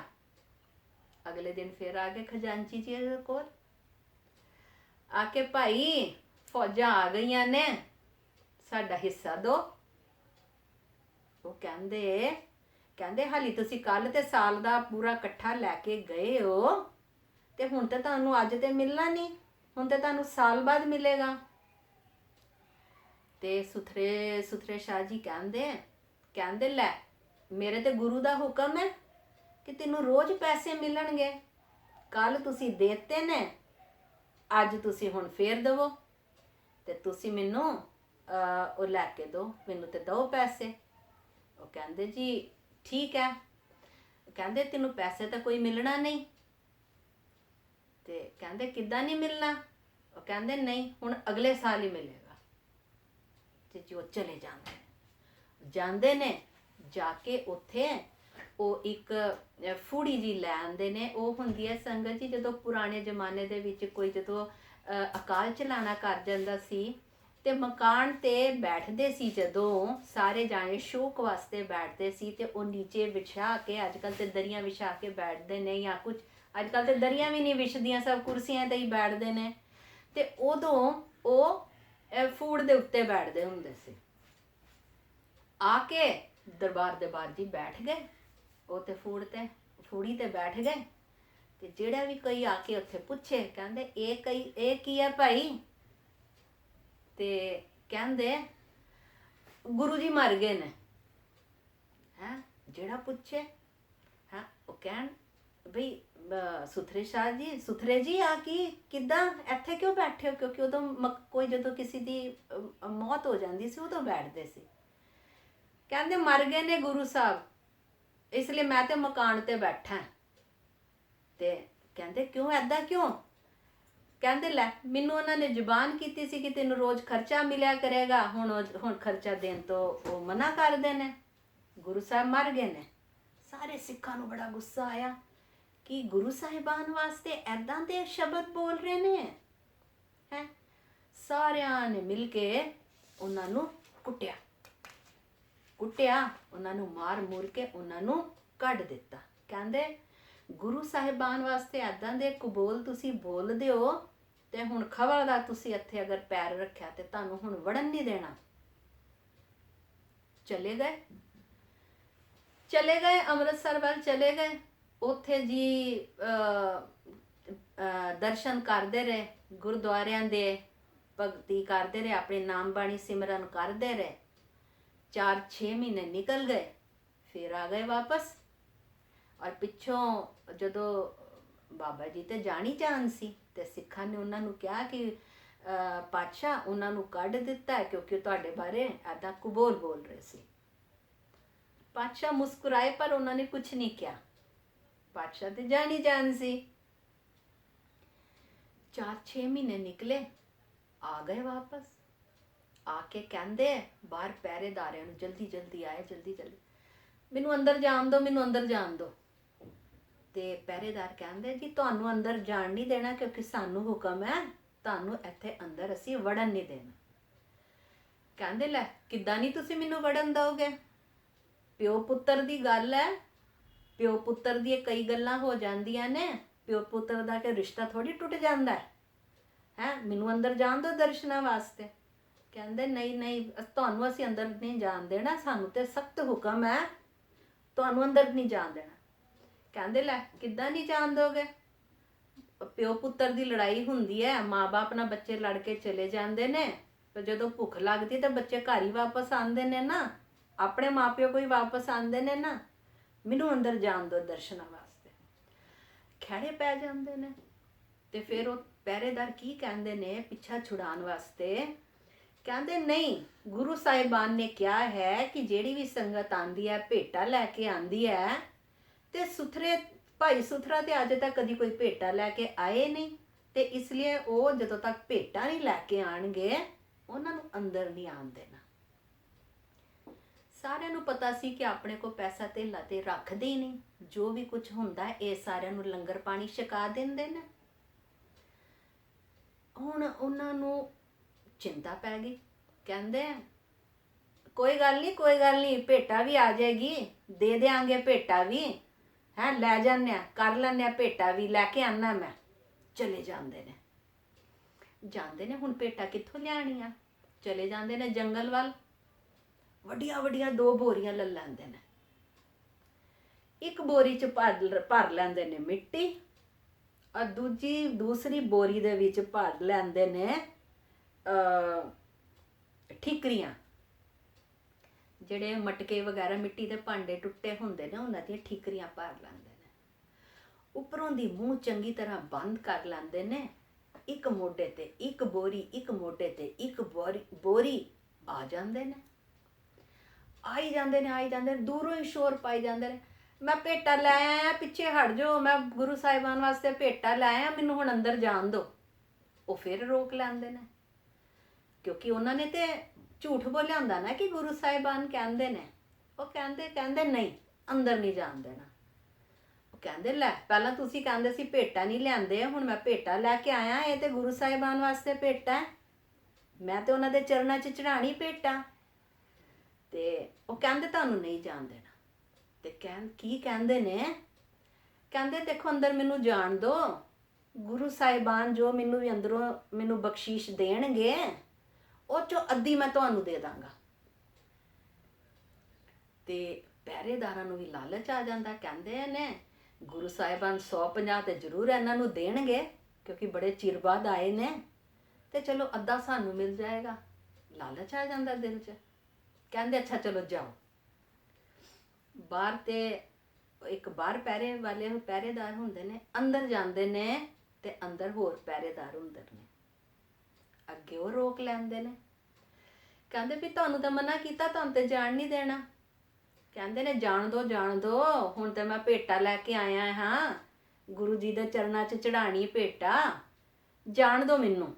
ਅਗਲੇ ਦਿਨ ਫਿਰ ਆ ਗਏ ਖਜ਼ਾਨਚੀ ਜੀ ਦੇ ਕੋਲ, ਆ ਕੇ ਭਾਈ ਫੌਜਾਂ ਆ ਗਈਆਂ ਨੇ, ਸਾਡਾ ਹਿੱਸਾ ਦੋ। ਉਹ ਕਹਿੰਦੇ ਹਾਲੀ ਤੁਸੀਂ ਕੱਲ ਤੇ ਸਾਲ ਦਾ ਪੂਰਾ ਇਕੱਠਾ ਲੈ ਕੇ ਗਏ ਹੋ, ਤੇ ਹੁਣ ਤੇ ਤੁਹਾਨੂੰ ਅੱਜ ਤੇ ਮਿਲਣਾ ਨਹੀਂ, ਹੁਣ ਤੇ ਤੁਹਾਨੂੰ ਸਾਲ ਬਾਅਦ ਮਿਲੇਗਾ। ਤੇ ਸੁਥਰੇ ਸ਼ਾਹ ਜੀ ਕਹਿੰਦੇ ਲੈ, ਮੇਰੇ ਤੇ ਗੁਰੂ ਦਾ ਹੁਕਮ ਹੈ ਕਿ ਤੈਨੂੰ ਰੋਜ਼ ਪੈਸੇ ਮਿਲਣਗੇ। ਕੱਲ ਤੁਸੀਂ ਦੇਤੇ ਨੇ, ਅੱਜ ਤੁਸੀਂ ਹੁਣ ਫੇਰ ਦੇਵੋ, ਤੇ ਤੁਸੀਂ ਮੈਨੂੰ ਉਹ ਲੈ ਕੇ ਦਿਓ, ਮੈਨੂੰ ਤੇ ਦਿਓ ਪੈਸੇ। ਉਹ ਕਹਿੰਦੇ ਜੀ ਠੀਕ ਹੈ। ਕਹਿੰਦੇ ਤੈਨੂੰ ਪੈਸੇ ਤਾਂ ਕੋਈ ਮਿਲਣਾ ਨਹੀਂ। ਤੇ ਕਹਿੰਦੇ ਕਿੱਦਾਂ ਨਹੀਂ ਮਿਲਣਾ? ਉਹ ਕਹਿੰਦੇ ਨਹੀਂ, ਹੁਣ ਅਗਲੇ ਸਾਲ ਹੀ ਮਿਲੇਗਾ। ਤੇ ਜੋ ਚਲੇ ਜਾਂਦੇ ਨੇ, ਜਾ ਕੇ ਉੱਥੇ ਉਹ ਇੱਕ ਫੂੜੀ ਜੀ ਲੈ ਆਉਂਦੇ ਨੇ। ਉਹ ਹੁੰਦੀ ਹੈ ਸੰਗਤ ਜੀ, ਜਦੋਂ ਪੁਰਾਣੇ ਜ਼ਮਾਨੇ ਦੇ ਵਿੱਚ ਕੋਈ ਜਦੋਂ ਅਕਾਲ ਚਲਾਣਾ ਕਰ ਜਾਂਦਾ ਸੀ ਤੇ ਮਕਾਨ ਤੇ ਬੈਠਦੇ ਸੀ, ਜਦੋਂ ਸਾਰੇ ਜਾਣੇ ਸ਼ੌਕ ਵਾਸਤੇ ਬੈਠਦੇ ਸੀ, ਤੇ ਉਹ ਨੀਚੇ ਵਿਛਾ ਕੇ, ਅੱਜ ਕੱਲ੍ਹ ਤੇ ਦਰੀਆਂ ਵਿਛਾ ਕੇ ਬੈਠਦੇ ਨੇ, ਜਾਂ ਕੁਝ ਅੱਜ ਕੱਲ੍ਹ ਤੇ ਦਰੀਆਂ ਵੀ ਨਹੀਂ ਵਿਛਦੀਆਂ, ਸਭ ਕੁਰਸੀਆਂ ਤੇ ਹੀ ਬੈਠਦੇ ਨੇ। ਤੇ ਉਦੋਂ ਉਹ ਫੂੜ ਦੇ ਉੱਤੇ ਬੈਠਦੇ ਹੁੰਦੇ ਸੀ। ਆ ਕੇ ਦਰਬਾਰ ਦੇ ਬਾਹਰ ਜੀ ਬੈਠ ਗਏ, ਉਹ ਤੇ ਫੂੜੀ ਤੇ ਬੈਠ ਗਏ। ਤੇ ਜਿਹੜਾ ਵੀ ਕੋਈ ਆ ਕੇ ਉੱਥੇ ਪੁੱਛੇ, ਕਹਿੰਦੇ ਇਹ ਕੀ ਹੈ ਭਾਈ? ਤੇ ਕਹਿੰਦੇ ਗੁਰੂ ਜੀ ਮਰ ਗਏ ਨੇ। ਹੈ ਜਿਹੜਾ ਪੁੱਛੇ, ਹਾਂ ਉਹ ਕਹਿਣ ਬਈ ਸੁਥਰੇ ਜੀ ਆ ਕੀ ਕਿੱਦਾਂ ਇੱਥੇ ਕਿਉਂ ਬੈਠੇ ਹੋ? ਕਿਉਂਕਿ ਉਦੋਂ ਕੋਈ ਜਦੋਂ ਕਿਸੇ ਦੀ ਮੌਤ ਹੋ ਜਾਂਦੀ ਸੀ ਉਦੋਂ ਬੈਠਦੇ ਸੀ। ਕਹਿੰਦੇ ਮਰ ਗਏ ਨੇ ਗੁਰੂ ਸਾਹਿਬ, ਇਸ ਲਈ ਮੈਂ ਤੇ ਮਕਾਨ ਤੇ ਬੈਠਾ। ਤੇ ਕਹਿੰਦੇ ਕਿਉਂ ਐਦਾਂ ਕਿਉਂ? ਕਹਿੰਦੇ ਲੈ, ਮੈਨੂੰ ਉਹਨਾਂ ਨੇ ਜ਼ੁਬਾਨ ਕੀਤੀ ਸੀ ਕਿ ਤੈਨੂੰ ਰੋਜ਼ ਖਰਚਾ ਮਿਲਿਆ ਕਰੇਗਾ, ਹੁਣ ਖਰਚਾ ਦੇਣ ਤੋਂ ਉਹ ਮਨਾ ਕਰਦੇ ਨੇ। ਗੁਰੂ ਸਾਹਿਬ ਮਰ ਗਏ ਨੇ। ਸਾਰੇ ਸਿੱਖਾਂ ਨੂੰ ਬੜਾ ਗੁੱਸਾ ਆਇਆ ਕਿ ਗੁਰੂ ਸਾਹਿਬਾਨ ਵਾਸਤੇ ਐਦਾਂ ਦੇ ਸ਼ਬਦ ਬੋਲ ਰਹੇ ਨੇ ਹੈ। ਸਾਰਿਆਂ ਨੇ ਮਿਲ ਕੇ ਉਹਨਾਂ ਨੂੰ ਕੁੱਟਿਆ, ਉਹਨਾਂ ਨੂੰ ਮਾਰ ਮੁਰ ਕੇ ਉਹਨਾਂ ਨੂੰ ਕੱਢ ਦਿੱਤਾ। ਕਹਿੰਦੇ ਗੁਰੂ ਸਾਹਿਬਾਨ ਵਾਸਤੇ ਐਦਾਂ ਦੇ ਕਬੋਲ ਤੁਸੀਂ ਬੋਲਦੇ ਹੋ, ਤੇ ਹੁਣ ਖਬਰਦਾਰ ਤੁਸੀਂ ਇੱਥੇ ਅਗਰ ਪੈਰ ਰੱਖਿਆ ਤੇ ਤੁਹਾਨੂੰ ਹੁਣ ਵੜਨ ਨਹੀਂ ਦੇਣਾ। ਚਲੇ ਗਏ ਅੰਮ੍ਰਿਤਸਰ ਵੱਲ ਚਲੇ ਗਏ। ਉੱਥੇ ਜੀ ਦਰਸ਼ਨ ਕਰਦੇ ਰਹੇ, ਗੁਰਦੁਆਰਿਆਂ ਦੇ ਭਗਤੀ ਕਰਦੇ ਰਹੇ, ਆਪਣੇ ਨਾਮ ਬਾਣੀ ਸਿਮਰਨ ਕਰਦੇ ਰਹੇ। 4-6 ਮਹੀਨੇ ਨਿਕਲ ਗਏ, ਫਿਰ ਆ ਗਏ ਵਾਪਸ। ਔਰ ਪਿੱਛੋਂ ਜਦੋਂ ਬਾਬਾ ਜੀ ਤੇ ਜਾਣੀ ਜਾਣ ਸੀ, ਤੇ ਸਿੱਖਾਂ ਨੇ ਉਹਨਾਂ ਨੂੰ ਕਿਹਾ ਕਿ ਪਾਤਸ਼ਾਹ ਉਹਨਾਂ ਨੂੰ ਕੱਢ ਦਿੱਤਾ ਹੈ ਕਿਉਂਕਿ ਤੁਹਾਡੇ ਬਾਰੇ ਐਦਾਂ ਕਬੋਲ ਬੋਲ ਰਹੇ ਸੀ। ਪਾਤਸ਼ਾਹ ਮੁਸਕਰਾਏ, ਪਰ ਉਹਨਾਂ ਨੇ ਕੁਝ ਨਹੀਂ ਕਿਹਾ। ਪਾਤਸ਼ਾਹ ਤੇ ਜਾਣੀ ਜਾਣ ਸੀ। 4-6 ਮਹੀਨੇ ਨਿਕਲੇ, ਆ ਗਏ ਵਾਪਸ। ਆ ਕੇ ਕਹਿੰਦੇ ਬਾਹਰ ਪਹਿਰੇਦਾਰਿਆਂ ਨੂੰ ਜਲਦੀ ਆਏ, ਜਲਦੀ ਮੈਨੂੰ ਅੰਦਰ ਜਾਣ ਦਿਓ। ਤੇ ਪਹਿਰੇਦਾਰ ਕਹਿੰਦੇ ਜੀ ਤੁਹਾਨੂੰ ਅੰਦਰ ਜਾਣ ਨਹੀਂ ਦੇਣਾ, ਕਿਉਂਕਿ ਸਾਨੂੰ ਹੁਕਮ ਹੈ ਤੁਹਾਨੂੰ ਇੱਥੇ ਅੰਦਰ ਅਸੀਂ ਵੜਨ ਨਹੀਂ ਦੇਣਾ। ਕਹਿੰਦੇ ਲੈ, ਕਿੱਦਾਂ ਨਹੀਂ ਤੁਸੀਂ ਮੈਨੂੰ ਵੜਨ ਦਿਓਗੇ? ਪਿਓ ਪੁੱਤਰ ਦੀ ਗੱਲ ਹੈ, ਪਿਓ ਪੁੱਤਰ ਦੀਆਂ ਕਈ ਗੱਲਾਂ ਹੋ ਜਾਂਦੀਆਂ ਨੇ, ਪਿਓ ਪੁੱਤਰ ਦਾ ਕਿ ਰਿਸ਼ਤਾ ਥੋੜੀ ਟੁੱਟ ਜਾਂਦਾ ਹੈ, ਮੈਨੂੰ ਅੰਦਰ ਜਾਣ ਦਿਓ ਦਰਸ਼ਨਾਂ ਵਾਸਤੇ। ਕਹਿੰਦੇ ਨਹੀਂ ਨਹੀਂ, ਤੁਹਾਨੂੰ ਅਸੀਂ ਅੰਦਰ ਨਹੀਂ ਜਾਣ ਦੇਣਾ, ਸਾਨੂੰ ਤੇ ਸਖਤ ਹੁਕਮ ਹੈ, ਤੁਹਾਨੂੰ ਅੰਦਰ ਨਹੀਂ ਜਾਣ ਦੇਣਾ। ਕਹਿੰਦੇ ਲੈ ਕਿੱਦਾਂ ਨਹੀਂ ਜਾਣ ਦੋਗੇ? ਪਿਓ ਪੁੱਤਰ ਦੀ ਲੜਾਈ ਹੁੰਦੀ ਹੈ, ਮਾਂ-ਬਾਪ ਨਾਲ ਬੱਚੇ ਲੜ ਕੇ ਚਲੇ ਜਾਂਦੇ ਨੇ, ਪਰ ਜਦੋਂ ਭੁੱਖ ਲੱਗਦੀ ਤਾਂ ਬੱਚੇ ਘਰ ਹੀ ਵਾਪਸ ਆਉਂਦੇ ਨੇ ਨਾ, ਆਪਣੇ ਮਾਪਿਓ ਕੋਈ ਵਾਪਸ ਆਉਂਦੇ ਨੇ ਨਾ। ਮੈਨੂੰ ਅੰਦਰ ਜਾਣ ਦਿਓ ਦਰਸ਼ਨਾਂ ਵਾਸਤੇ। ਖਹਿੜੇ ਪੈ ਜਾਂਦੇ ਨੇ। ਤੇ ਫਿਰ ਉਹ ਪਹਿਰੇਦਾਰ ਕੀ ਕਹਿੰਦੇ ਨੇ ਪਿੱਛਾ ਛੁਡਾਉਣ ਵਾਸਤੇ? ਕਹਿੰਦੇ ਨਹੀਂ, ਗੁਰੂ ਸਾਹਿਬਾਨ ਨੇ ਕਿਹਾ ਹੈ ਕਿ ਜਿਹੜੀ ਵੀ ਸੰਗਤ ਆਂਦੀ ਹੈ ਭੇਟਾ ਲੈ ਕੇ ਆਂਦੀ ਹੈ, ਤੇ ਸੁਥਰੇ ਭਾਈ ਸੁਥਰਾ ਤੇ ਅੱਜ ਤੱਕ ਕਦੀ ਕੋਈ ਭੇਟਾ ਲੈ ਕੇ ਆਏ ਨਹੀਂ, ਤੇ ਇਸ ਲਈ ਉਹ ਜਦੋਂ ਤੱਕ ਭੇਟਾ ਨਹੀਂ ਲੈ ਕੇ ਆਣਗੇ ਉਹਨਾਂ ਨੂੰ ਅੰਦਰ ਨਹੀਂ ਆਉਣ ਦੇਣਾ। ਸਾਰਿਆਂ ਨੂੰ ਪਤਾ ਸੀ ਕਿ ਆਪਣੇ ਕੋਲ ਪੈਸਾ ਧੇਲਾ ਤੇ ਰੱਖਦੇ ਹੀ ਨਹੀਂ, ਜੋ ਵੀ ਕੁਝ ਹੁੰਦਾ ਇਹ ਸਾਰਿਆਂ ਨੂੰ ਲੰਗਰ ਪਾਣੀ ਛਕਾ ਦਿੰਦੇ ਨੇ। ਹੁਣ ਉਹਨਾਂ ਨੂੰ ਚਿੰਤਾ ਪੈ ਗਈ। ਕਹਿੰਦੇ ਕੋਈ ਗੱਲ ਨਹੀਂ, ਕੋਈ ਗੱਲ ਨਹੀਂ, ਭੇਟਾ ਵੀ ਆ ਜਾਏਗੀ, ਦੇ ਦਿਆਂਗੇ ਭੇਟਾ ਵੀ, ਹੈ ਲੈ ਜਾਂਦੇ ਆ, ਕਰ ਲੈਂਦੇ ਆ, ਭੇਟਾ ਵੀ ਲੈ ਕੇ ਆਣਾ ਮੈਂ। ਚਲੇ ਜਾਂਦੇ ਨੇ, ਜਾਂਦੇ ਨੇ। ਹੁਣ ਭੇਟਾ ਕਿੱਥੋਂ ਲਿਆਣੀਆਂ? ਚਲੇ ਜਾਂਦੇ ਨੇ ਜੰਗਲ ਵੱਲ, ਵੱਡੀਆਂ ਵੱਡੀਆਂ 2 ਬੋਰੀਆਂ ਲੈ ਲੈਂਦੇ ਨੇ। ਇੱਕ ਬੋਰੀ 'ਚ ਭਰ ਲੈਂਦੇ ਨੇ ਮਿੱਟੀ, ਔਰ ਦੂਸਰੀ ਬੋਰੀ ਦੇ ਵਿੱਚ ਭਰ ਲੈਂਦੇ ਨੇ ਠੀਕਰੀਆਂ। ਜਿਹੜੇ ਮਟਕੇ ਵਗੈਰਾ ਮਿੱਟੀ ਦੇ ਭਾਂਡੇ ਟੁੱਟੇ ਹੁੰਦੇ ਨੇ ਉਹਨਾਂ ਦੀਆਂ ਠੀਕਰੀਆਂ ਭਰ ਲੈਂਦੇ ਨੇ। ਉੱਪਰੋਂ ਦੀ ਮੂੰਹ ਚੰਗੀ ਤਰ੍ਹਾਂ ਬੰਦ ਕਰ ਲੈਂਦੇ ਨੇ। ਇੱਕ ਮੋਢੇ ਤੇ ਇੱਕ ਬੋਰੀ, ਇੱਕ ਮੋਢੇ ਤੇ ਇੱਕ ਬੋਰੀ ਆ ਜਾਂਦੇ ਨੇ। ਆਈ ਜਾਂਦੇ ਨੇ, ਦੂਰੋਂ ਹੀ ਸ਼ੋਰ ਪਾਈ ਜਾਂਦੇ ਨੇ, ਮੈਂ ਭੇਟਾ ਲੈ ਆਇਆ, ਪਿੱਛੇ ਹਟ ਜਾਓ, ਮੈਂ ਗੁਰੂ ਸਾਹਿਬਾਨ ਵਾਸਤੇ ਭੇਟਾ ਲੈ ਆਇਆ, ਮੈਨੂੰ ਹੁਣ ਅੰਦਰ ਜਾਣ ਦਿਓ। ਉਹ ਫਿਰ ਰੋਕ ਲੈਂਦੇ ਨੇ, ਕਿਉਂਕਿ ਉਹਨਾਂ ਨੇ ਤੇ ਝੂਠ ਬੋਲਿਆ ਹੁੰਦਾ ਨਾ ਕਿ ਗੁਰੂ ਸਾਹਿਬਾਨ ਕਹਿੰਦੇ ਨੇ। ਉਹ ਕਹਿੰਦੇ ਨਹੀਂ, ਅੰਦਰ ਨਹੀਂ ਜਾਣ ਦੇਣਾ। ਉਹ ਕਹਿੰਦੇ ਲੈ ਪਹਿਲਾਂ ਤੁਸੀਂ ਕਹਿੰਦੇ ਸੀ ਭੇਟਾ ਨਹੀਂ ਲਿਆਂਦੇ, ਹੁਣ ਮੈਂ ਭੇਟਾ ਲੈ ਕੇ ਆਇਆ, ਇਹ ਤੇ ਗੁਰੂ ਸਾਹਿਬਾਨ ਵਾਸਤੇ ਭੇਟਾ ਹੈ, ਮੈਂ ਤੇ ਉਹਨਾਂ ਦੇ ਚਰਨਾਂ 'ਚ ਚੜਾਣੀ ਭੇਟਾ। ਤੇ ਉਹ ਕਹਿੰਦੇ ਤੁਹਾਨੂੰ ਨਹੀਂ ਜਾਣ ਦੇਣਾ। ਤੇ ਕੀ ਕਹਿੰਦੇ ਨੇ? ਕਹਿੰਦੇ ਦੇਖੋ ਅੰਦਰ ਮੈਨੂੰ ਜਾਣ ਦਿਓ, ਗੁਰੂ ਸਾਹਿਬਾਨ ਜੋ ਮੈਨੂੰ ਵੀ ਅੰਦਰੋਂ ਮੈਨੂੰ ਬਖਸ਼ੀਸ਼ ਦੇਣਗੇ ਉਹ ਚੋਂ ਅੱਧੀ ਮੈਂ ਤੁਹਾਨੂੰ ਦੇ ਦਾਂਗਾ। ਤੇ ਪਹਿਰੇਦਾਰਾਂ ਨੂੰ ਵੀ ਲਾਲਚ ਆ ਜਾਂਦਾ। ਕਹਿੰਦੇ ਨੇ ਗੁਰੂ ਸਾਹਿਬਾਨ 150 ਤੇ ਜ਼ਰੂਰ ਇਹਨਾਂ ਨੂੰ ਦੇਣਗੇ, ਕਿਉਂਕਿ ਬੜੇ ਚਿਰ ਬਾਅਦ ਆਏ ਨੇ, ਤੇ ਚਲੋ ਅੱਧਾ ਸਾਨੂੰ ਮਿਲ ਜਾਏਗਾ। ਲਾਲਚ ਆ ਜਾਂਦਾ ਦਿਲ 'ਚ। ਕਹਿੰਦੇ ਅੱਛਾ ਚਲੋ ਜਾਓ। ਬਾਹਰ ਤੇ ਇੱਕ ਬਾਹਰ ਪਹਿਰੇਦਾਰ ਹੁੰਦੇ ਨੇ, ਅੰਦਰ ਜਾਂਦੇ ਨੇ ਤੇ ਅੰਦਰ ਹੋਰ ਪਹਿਰੇਦਾਰ ਹੁੰਦੇ ਨੇ, ਅੱਗੇ ਉਹ ਰੋਕ ਲੈਂਦੇ ਨੇ। ਕਹਿੰਦੇ ਵੀ ਤੁਹਾਨੂੰ ਤਾਂ ਮਨਾ ਕੀਤਾ, ਤੁਹਾਨੂੰ ਤੇ ਜਾਣ ਨਹੀਂ ਦੇਣਾ। ਕਹਿੰਦੇ ਨੇ ਜਾਣ ਦੋ, ਹੁਣ ਤੇ ਮੈਂ ਭੇਟਾ ਲੈ ਕੇ ਆਇਆ ਹਾਂ, ਗੁਰੂ ਜੀ ਦੇ ਚਰਨਾਂ 'ਚ ਚੜਾਣੀ ਭੇਟਾ, ਜਾਣ ਦਿਓ ਮੈਨੂੰ।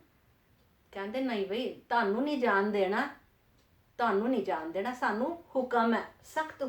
ਕਹਿੰਦੇ ਨਹੀਂ ਬਈ, ਤੁਹਾਨੂੰ ਨਹੀਂ ਜਾਣ ਦੇਣਾ, ਸਾਨੂੰ ਹੁਕਮ ਹੈ, ਸਖਤ